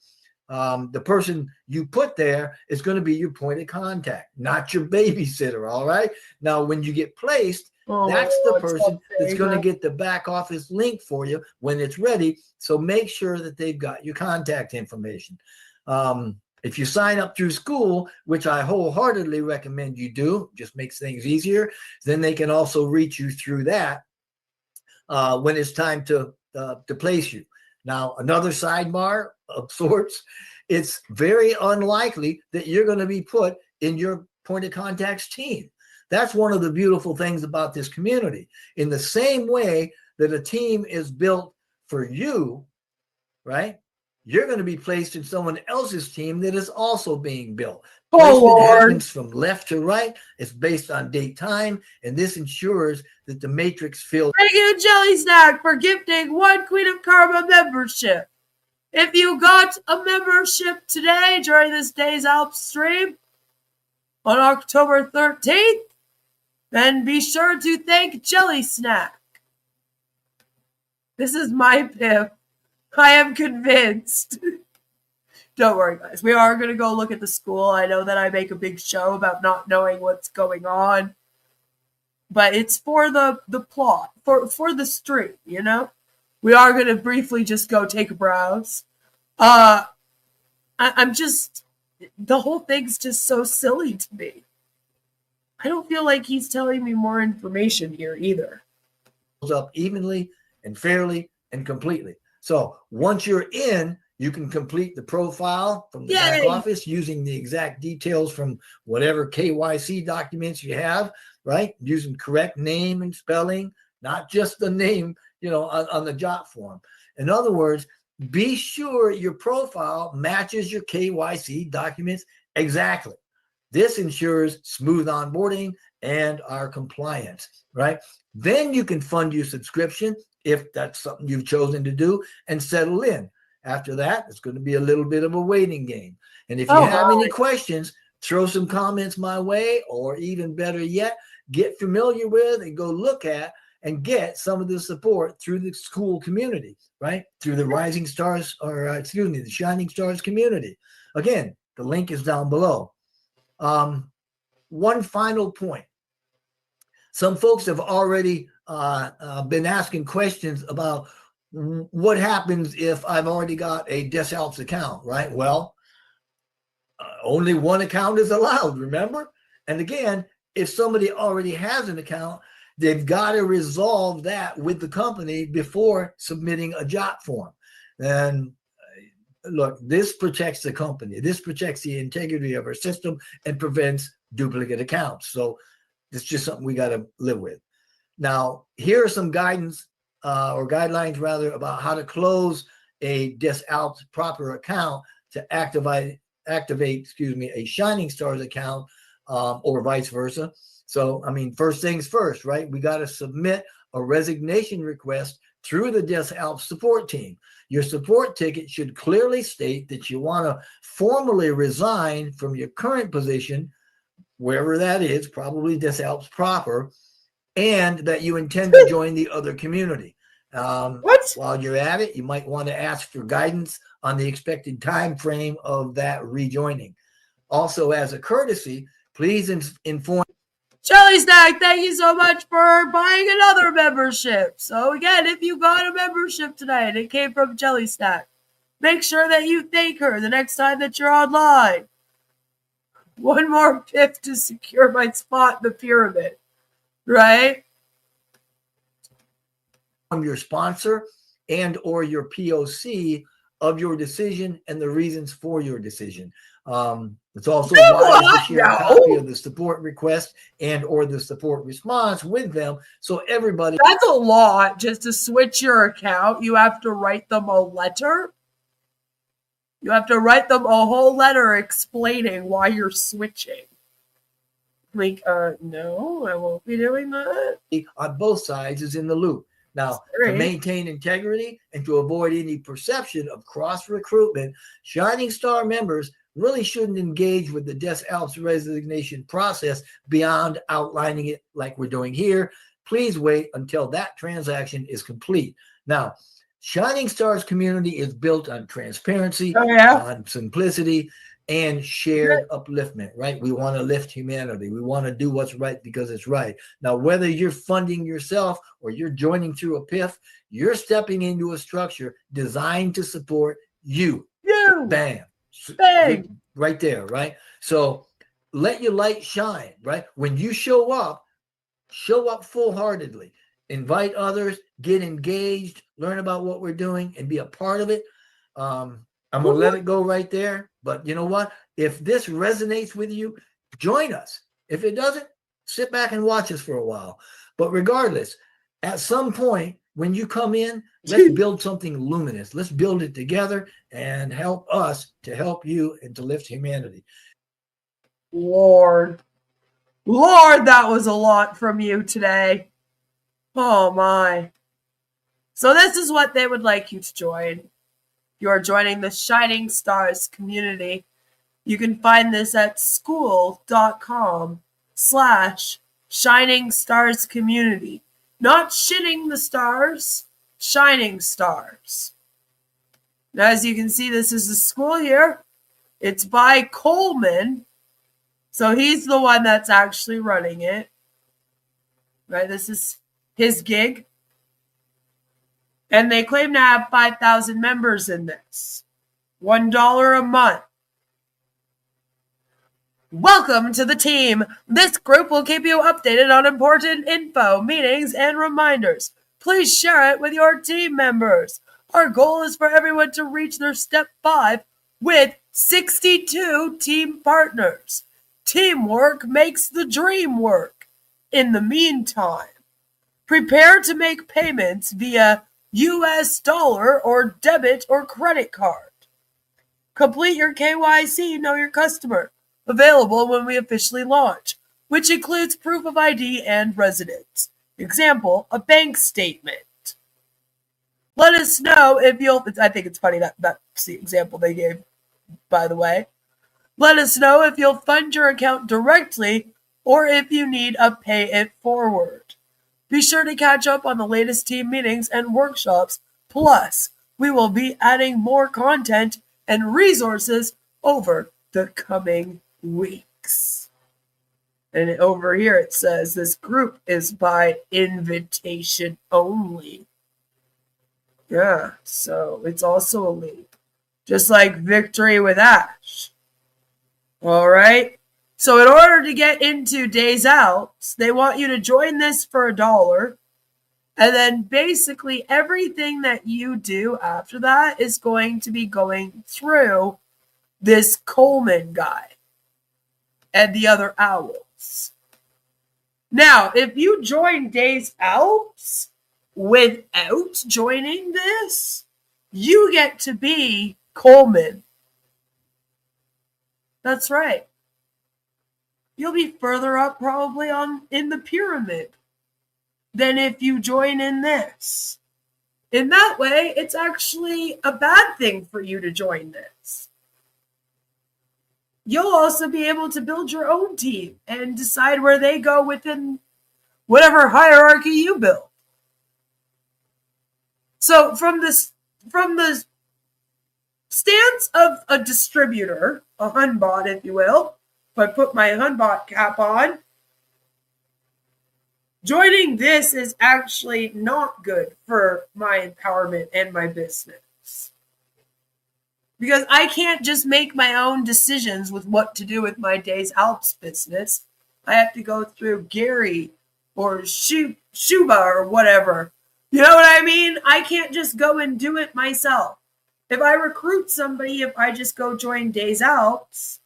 The person you put there is going to be your point of contact, not your babysitter, all right? Now, when you get placed, that's the person that's going to get the back office link for you when it's ready. So make sure that they've got your contact information. If you sign up through school, which I wholeheartedly recommend you do, just makes things easier, then they can also reach you through that when it's time to place you. Now, another sidebar of sorts, it's very unlikely that you're going to be put in your point of contacts team. That's one of the beautiful things about this community. In the same way that a team is built for you, right? You're going to be placed in someone else's team that is also being built. Placement happens from left to right. It's based on date time, and this ensures that the matrix fills. Thank you, Jelly Snack, for gifting 1 Queen of Karma membership. If you got a membership today during this Des Alpes stream on October 13th, then be sure to thank Jelly Snack. This is my PIP. I am convinced. Don't worry, guys. We are going to go look at the school. I know that I make a big show about not knowing what's going on. But it's for the plot, for the stream, you know? We are going to briefly just go take a browse. I'm just... The whole thing's just so silly to me. I don't feel like he's telling me more information here either. Up evenly and fairly and completely. So once you're in, you can complete the profile from the back office using the exact details from whatever KYC documents you have, right? Using correct name and spelling, not just the name, you know, on the JOT form. In other words, be sure your profile matches your KYC documents exactly. This ensures smooth onboarding and our compliance, right? Then you can fund your subscription if that's something you've chosen to do and settle in. After that, it's going to be a little bit of a waiting game. And if you have any questions, throw some comments my way, or even better yet, get familiar with and go look at and get some of the support through the school community, right? Through the Rising Stars, or the Shining Stars community. Again, the link is down below. One final point. Some folks have already been asking questions about what happens if I've already got a Des Alpes account, right? Well, only one account is allowed, remember? And again, if somebody already has an account, they've got to resolve that with the company before submitting a JOT form. And look, this protects the company. This protects the integrity of our system and prevents duplicate accounts. So it's just something we got to live with. Now, here are some guidance or guidelines rather about how to close a Des Alpes proper account to activate a Shining Stars account or vice versa. So, I mean, first things first, right? We got to submit a resignation request through the Des Alpes support team. Your support ticket should clearly state that you want to formally resign from your current position, wherever that is, probably Des Alpes proper, and that you intend to join the other community. While you're at it, you might want to ask for guidance on the expected time frame of that rejoining. Also, as a courtesy, please inform. Jelly Snack, thank you so much for buying another membership. So again, if you got a membership today and it came from Jelly Snack, make sure that you thank her the next time that you're online. One more pip to secure my spot in the pyramid, right? Your sponsor and or your POC of your decision and the reasons for your decision. It's also wise to share a copy of the support request and or the support response with them, so everybody. That's a lot just to switch your account. You have to write them a letter. You have to write them a whole letter explaining why you're switching. Like, no, I won't be doing that. On both sides is in the loop. Now, to maintain integrity and to avoid any perception of cross-recruitment, Shining Star members really shouldn't engage with the Des Alpes resignation process beyond outlining it like we're doing here. Please wait until that transaction is complete. Now, Shining Stars community is built on transparency, on simplicity, and shared upliftment, right? We want to lift humanity. We want to do what's right because it's right. Now, whether you're funding yourself or you're joining through a PIF, you're stepping into a structure designed to support you. Bam. Bang. Right there, right? So let your light shine, right? When you show up full-heartedly. Invite others, get engaged, learn about what we're doing, and be a part of it. I'm going to let it go right there. But you know what? If this resonates with you, join us. If it doesn't, sit back and watch us for a while. But regardless, at some point, when you come in, let's build something luminous. Let's build it together and help us to help you and to lift humanity. Lord, that was a lot from you today. Oh my. So this is what they would like you to join. You are joining the Shining Stars community. You can find this at school.com/Shining Stars community. Not shitting the stars, Shining Stars. Now, as you can see, this is the school here. It's by Coleman. So he's the one that's actually running it. Right? This is his gig. And they claim to have 5,000 members in this. $1 a month. Welcome to the team. This group will keep you updated on important info, meetings, and reminders. Please share it with your team members. Our goal is for everyone to reach their step 5 with 62 team partners. Teamwork makes the dream work. In the meantime, prepare to make payments via US dollar or debit or credit card. Complete your KYC, know your customer, available when we officially launch, which includes proof of ID and residence. Example, a bank statement. Let us know if you'll, I think it's funny that's the example they gave, by the way. Let us know if you'll fund your account directly or if you need a pay it forward. Be sure to catch up on the latest team meetings and workshops. Plus, we will be adding more content and resources over the coming weeks. And over here it says this group is by invitation only. Yeah, so it's also a leap. Just like Victory with Ash. All right. So in order to get into Des Alpes, they want you to join this for $1. And then basically everything that you do after that is going to be going through this Coleman guy and the other owls. Now, if you join Des Alpes without joining this, you get to be Coleman. That's right. You'll be further up probably in the pyramid than if you join in this. In that way, it's actually a bad thing for you to join this. You'll also be able to build your own team and decide where they go within whatever hierarchy you build. So from the stance of a distributor, a Hunbot, if you will, if I put my Hunbot cap on, joining this is actually not good for my empowerment and my business. Because I can't just make my own decisions with what to do with my Des Alpes business. I have to go through Gary or Shuba or whatever. You know what I mean? I can't just go and do it myself. If I recruit somebody, if I just go join Des Alpes,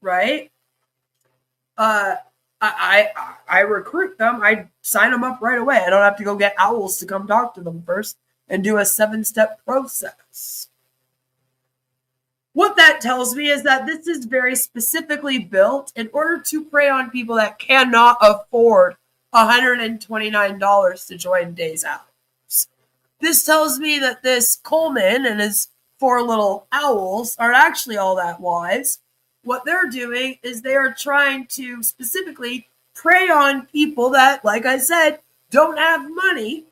right? I recruit them. I sign them up right away. I don't have to go get owls to come talk to them first and do a 7-step process. What that tells me is that this is very specifically built in order to prey on people that cannot afford $129 to join Des Alpes. This tells me that this Coleman and his 4 little owls aren't actually all that wise. What they're doing is they are trying to specifically prey on people that, like I said, don't have money,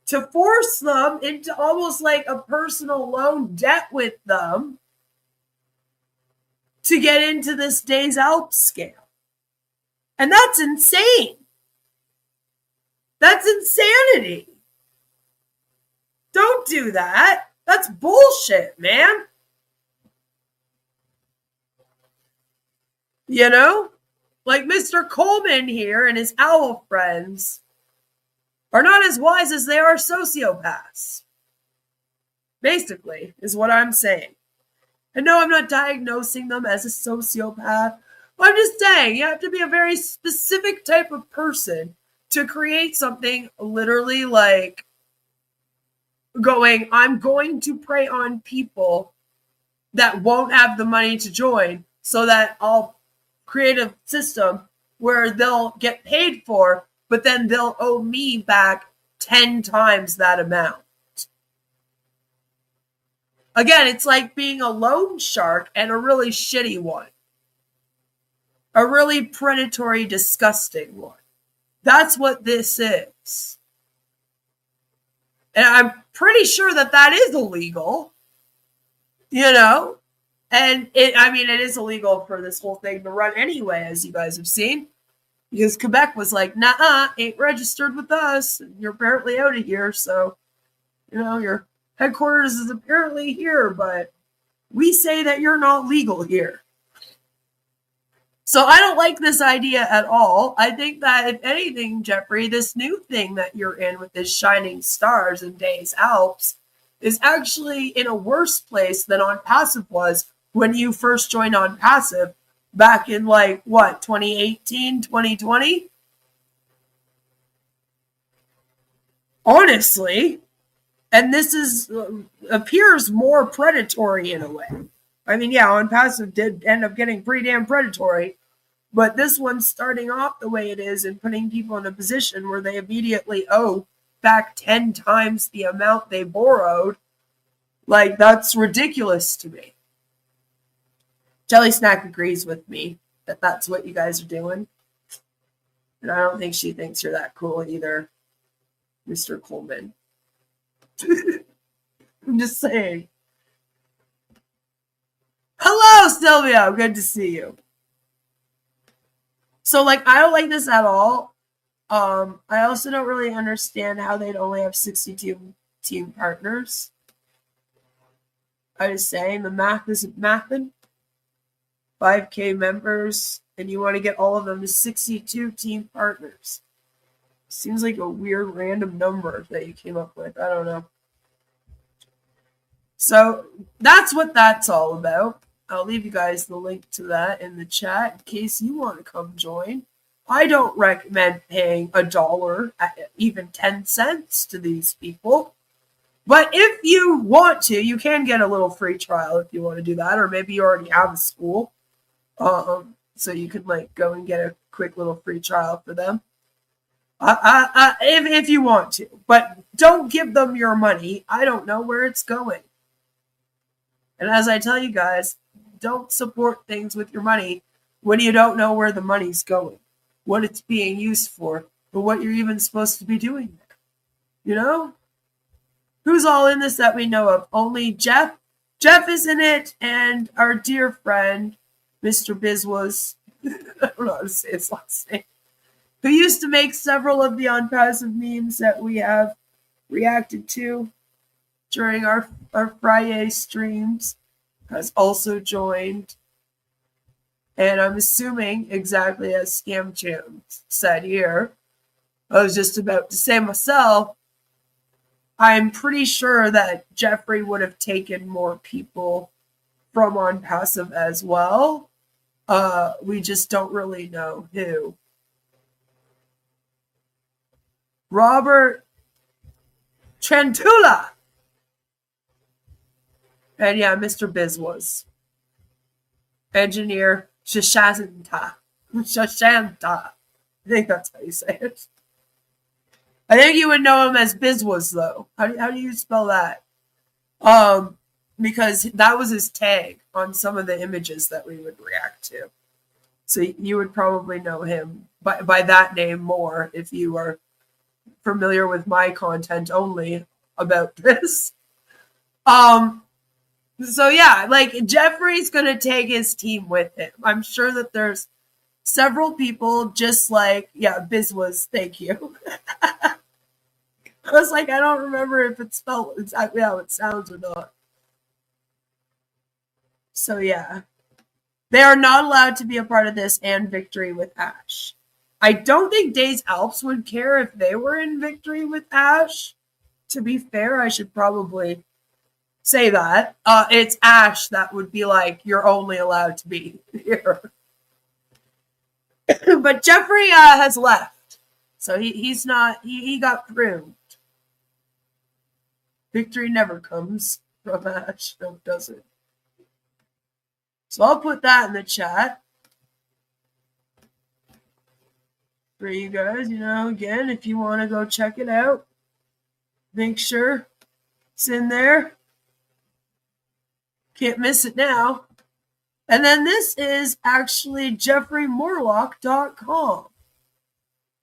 to force them into almost like a personal loan debt with them to get into this Des Alpes scam. And that's insane. That's insanity. Don't do that. That's bullshit, man. You know? Like Mr. Coleman here and his owl friends are not as wise as they are sociopaths. Basically, is what I'm saying. And no, I'm not diagnosing them as a sociopath. I'm just saying you have to be a very specific type of person to create something literally like going, I'm going to prey on people that won't have the money to join so that I'll create a system where they'll get paid for, but then they'll owe me back 10 times that amount. Again, it's like being a loan shark and a really shitty one. A really predatory, disgusting one. That's what this is. And I'm pretty sure that that is illegal. You know? And it is illegal for this whole thing to run anyway, as you guys have seen. Because Quebec was like, nah, ain't registered with us. You're apparently out of here, so, you know, your headquarters is apparently here, but we say that you're not legal here. So I don't like this idea at all. I think that, if anything, Jeffrey, this new thing that you're in with this Shining Stars and Des Alpes is actually in a worse place than Onpassive was when you first joined Onpassive back in, 2018, 2020? Honestly. And this appears more predatory in a way. I mean, yeah, Onpassive did end up getting pretty damn predatory, but this one's starting off the way it is and putting people in a position where they immediately owe back 10 times the amount they borrowed. Like, that's ridiculous to me. Jelly Snack agrees with me that that's what you guys are doing. And I don't think she thinks you're that cool either, Mr. Coleman. I'm just saying. Hello, Sylvia. Good to see you. So, I don't like this at all. I also don't really understand how they'd only have 62 team partners. I was saying the math isn't mathing. 5K members, and you want to get all of them to 62 team partners. Seems like a weird random number that you came up with. I don't know. So that's what that's all about. I'll leave you guys the link to that in the chat in case you want to come join. I don't recommend paying $1, even 10 cents to these people. But if you want to, you can get a little free trial if you want to do that, or maybe you already have a school. So you can go and get a quick little free trial for them. If you want to, but don't give them your money. I don't know where it's going. And as I tell you guys, don't support things with your money when you don't know where the money's going, what it's being used for, or what you're even supposed to be doing there. You know? Who's all in this that we know of? Only Jeff. Jeff is in it, and our dear friend, Mr. Bizwas, I don't know how to say his last name, who used to make several of the Onpassive memes that we have reacted to during our Friday streams, has also joined. And I'm assuming, exactly as Scam Jam said here, I was just about to say myself, I'm pretty sure that Jeffrey would have taken more people from Onpassive as well. We just don't really know who. Robert Trentula. And yeah, Mr. Biz was. Engineer Shashanta. I think that's how you say it. I think you would know him as Bizwas, though. How do you spell that? Because that was his tag on some of the images that we would react to. So you would probably know him by that name more if you are familiar with my content only about this. So yeah, like Jeffrey's gonna take his team with him. I'm sure that there's several people just like, yeah, Bizwas, thank you. I was like, I don't remember if it's spelled exactly how it sounds or not. So yeah. They are not allowed to be a part of this and Victory with Ash. I don't think Des Alpes would care if they were in Victory with Ash. To be fair, I should probably say that. It's Ash that would be like, you're only allowed to be here. But Jeffrey has left. So he's not, he got pruned. Victory never comes from Ash. No, does it? So I'll put that in the chat for you guys. You know, again, if you want to go check it out, make sure it's in there. Can't miss it now. And then this is actually JeffreyMorlock.com.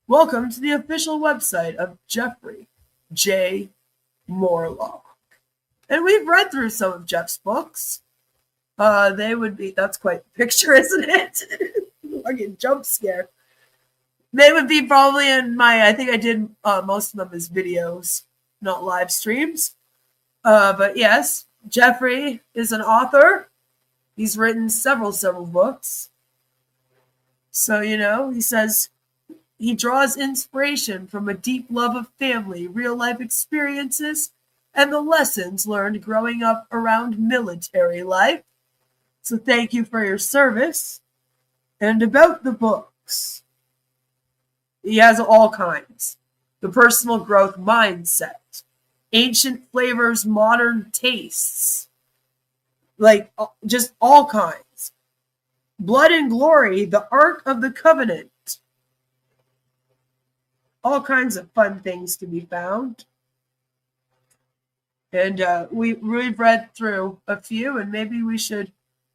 Welcome to the official website of Jeffrey J. Morlock. And we've read through some of Jeff's books. They would be, that's quite the picture, isn't it? Fucking jump scare. They would be probably in my, I think I did most of them as videos, not live streams. But yes, Jeffrey is an author. He's written several books. So, you know, he says he draws inspiration from a deep love of family, real life experiences, and the lessons learned growing up around military life. So thank you for your service. And about the books, he has all kinds. The personal growth mindset, ancient flavors, modern tastes, like just all kinds. Blood and Glory, the Ark of the Covenant. All kinds of fun things to be found. And we've read through a few, and maybe we should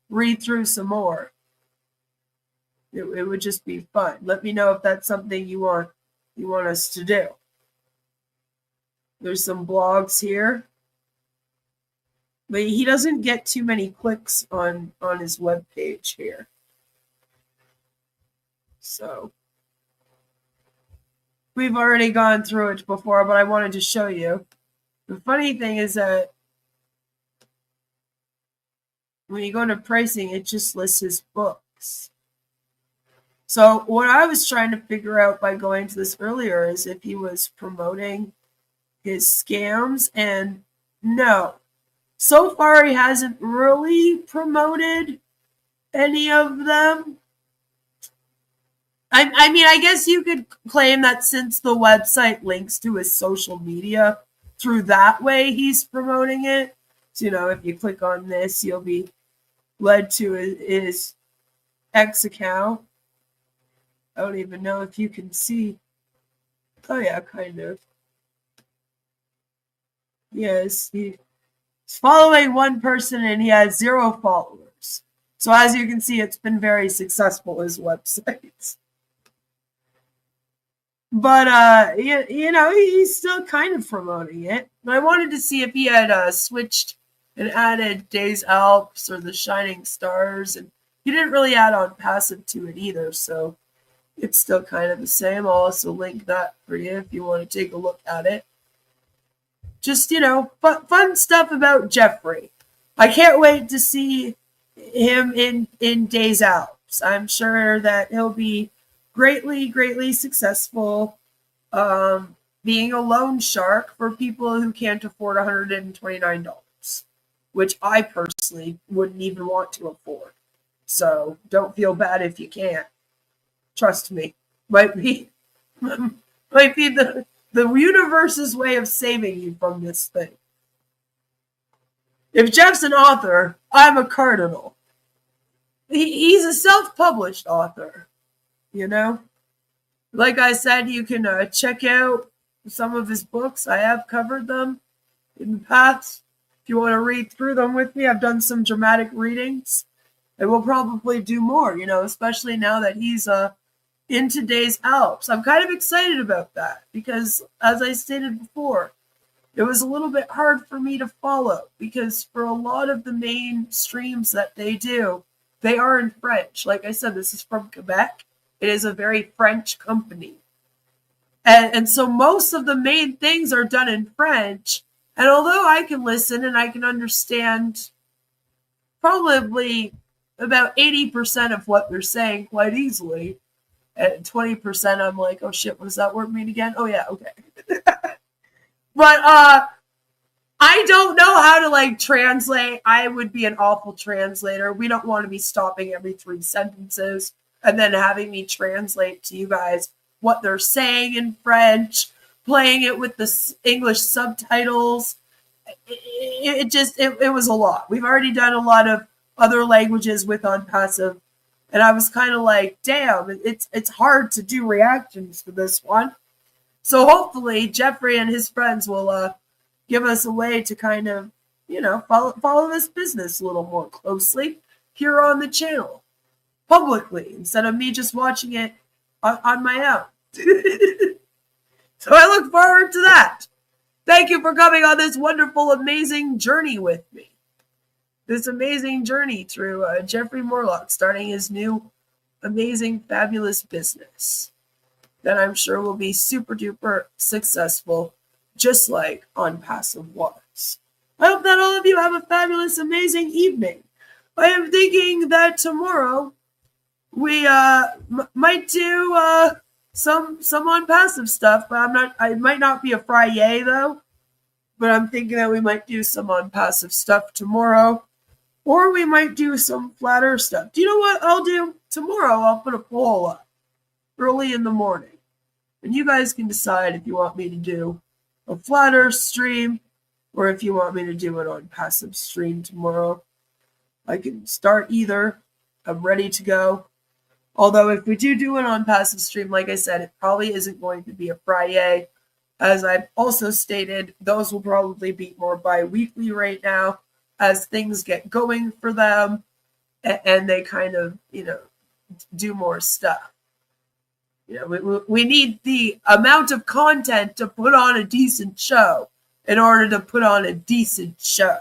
read through some more. It would just be fun. Let me know if that's something you want us to do. There's some blogs here. But he doesn't get too many clicks on his webpage here. So we've already gone through it before, but I wanted to show you. The funny thing is that when you go to pricing, it just lists his books. So what I was trying to figure out by going to this earlier is if he was promoting his scams, and no. So far, he hasn't really promoted any of them. I mean, I guess you could claim that since the website links to his social media, through that way he's promoting it. So, you know, if you click on this, you'll be led to his X account. I don't even know if you can see. Oh, yeah, kind of. Yes, he's following one person and he has 0 followers. So as you can see, it's been very successful, his website. But, you know, he's still kind of promoting it. But I wanted to see if he had switched and added Des Alpes or the Shining Stars. And he didn't really add Onpassive to it either, so it's still kind of the same. I'll also link that for you if you want to take a look at it. Just, you know, fun stuff about Jeffrey. I can't wait to see him in Des Alpes. I'm sure that he'll be greatly successful being a loan shark for people who can't afford $129, which I personally wouldn't even want to afford. So don't feel bad if you can't. Trust me. Might be the universe's way of saving you from this thing. If Jeff's an author, I'm a cardinal. He's a self-published author, you know? Like I said, you can check out some of his books. I have covered them in the past. If you want to read through them with me, I've done some dramatic readings. And we'll probably do more, you know, especially now that he's into Des Alpes. I'm kind of excited about that because, as I stated before, it was a little bit hard for me to follow because for a lot of the main streams that they do, they are in French. Like I said, this is from Quebec. It is a very French company. And so most of the main things are done in French. And although I can listen and I can understand probably about 80% of what they're saying quite easily, and 20% I'm like, oh shit, what does that word mean again? Oh yeah, okay. But I don't know how to like translate. I would be an awful translator. We don't want to be stopping every 3 sentences and then having me translate to you guys what they're saying in French, playing it with the English subtitles. It was a lot. We've already done a lot of other languages with Onpassive, and I was kind of like, damn, it's hard to do reactions to this one. So hopefully Jeffrey and his friends will give us a way to kind of, you know, follow this business a little more closely here on the channel, publicly, instead of me just watching it on my own. So I look forward to that. Thank you for coming on this wonderful, amazing journey with me. This amazing journey through Jeffrey Morlock starting his new, amazing, fabulous business that I'm sure will be super duper successful, just like Onpassive was. I hope that all of you have a fabulous, amazing evening. I am thinking that tomorrow we might do some Onpassive stuff, but it might not be a Friday though. But I'm thinking that we might do some Onpassive stuff tomorrow. Or we might do some flat earth stuff. Do you know what I'll do? Tomorrow I'll put a poll up early in the morning. And you guys can decide if you want me to do a flat earth stream or if you want me to do an Onpassive stream tomorrow. I can start either. I'm ready to go. Although if we do an Onpassive stream, like I said, it probably isn't going to be a Friday. As I've also stated, those will probably be more bi-weekly right now as things get going for them and they kind of, you know, do more stuff. You know, we need the amount of content to put on a decent show in order to put on a decent show.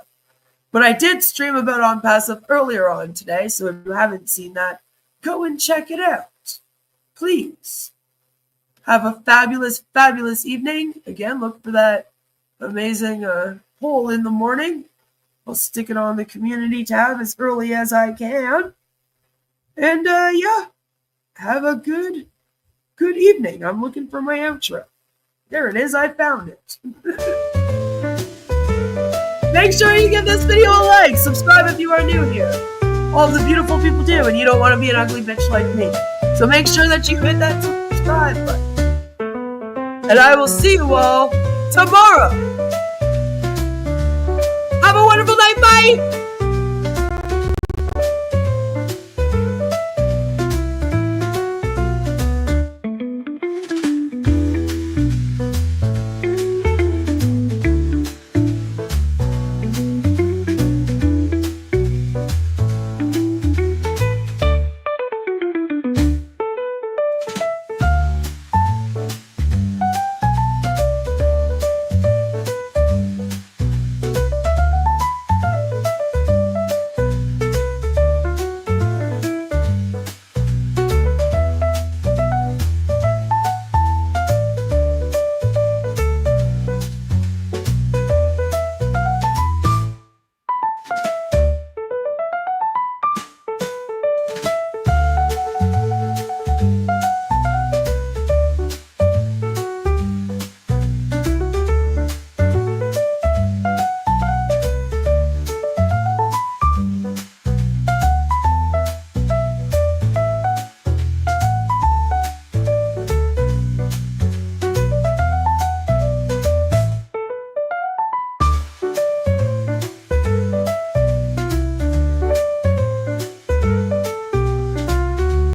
But I did stream about Onpassive earlier on today, so if you haven't seen that, go and check it out. Please. Have a fabulous, fabulous evening. Again, look for that amazing poll in the morning. I'll stick it on the community tab as early as I can. And yeah, have a good evening. I'm looking for my outro. There it is. I found it. Make sure you give this video a like. Subscribe if you are new here. All the beautiful people do, and you don't want to be an ugly bitch like me. So make sure that you hit that subscribe button. And I will see you all tomorrow. Have a wonderful night. Bye.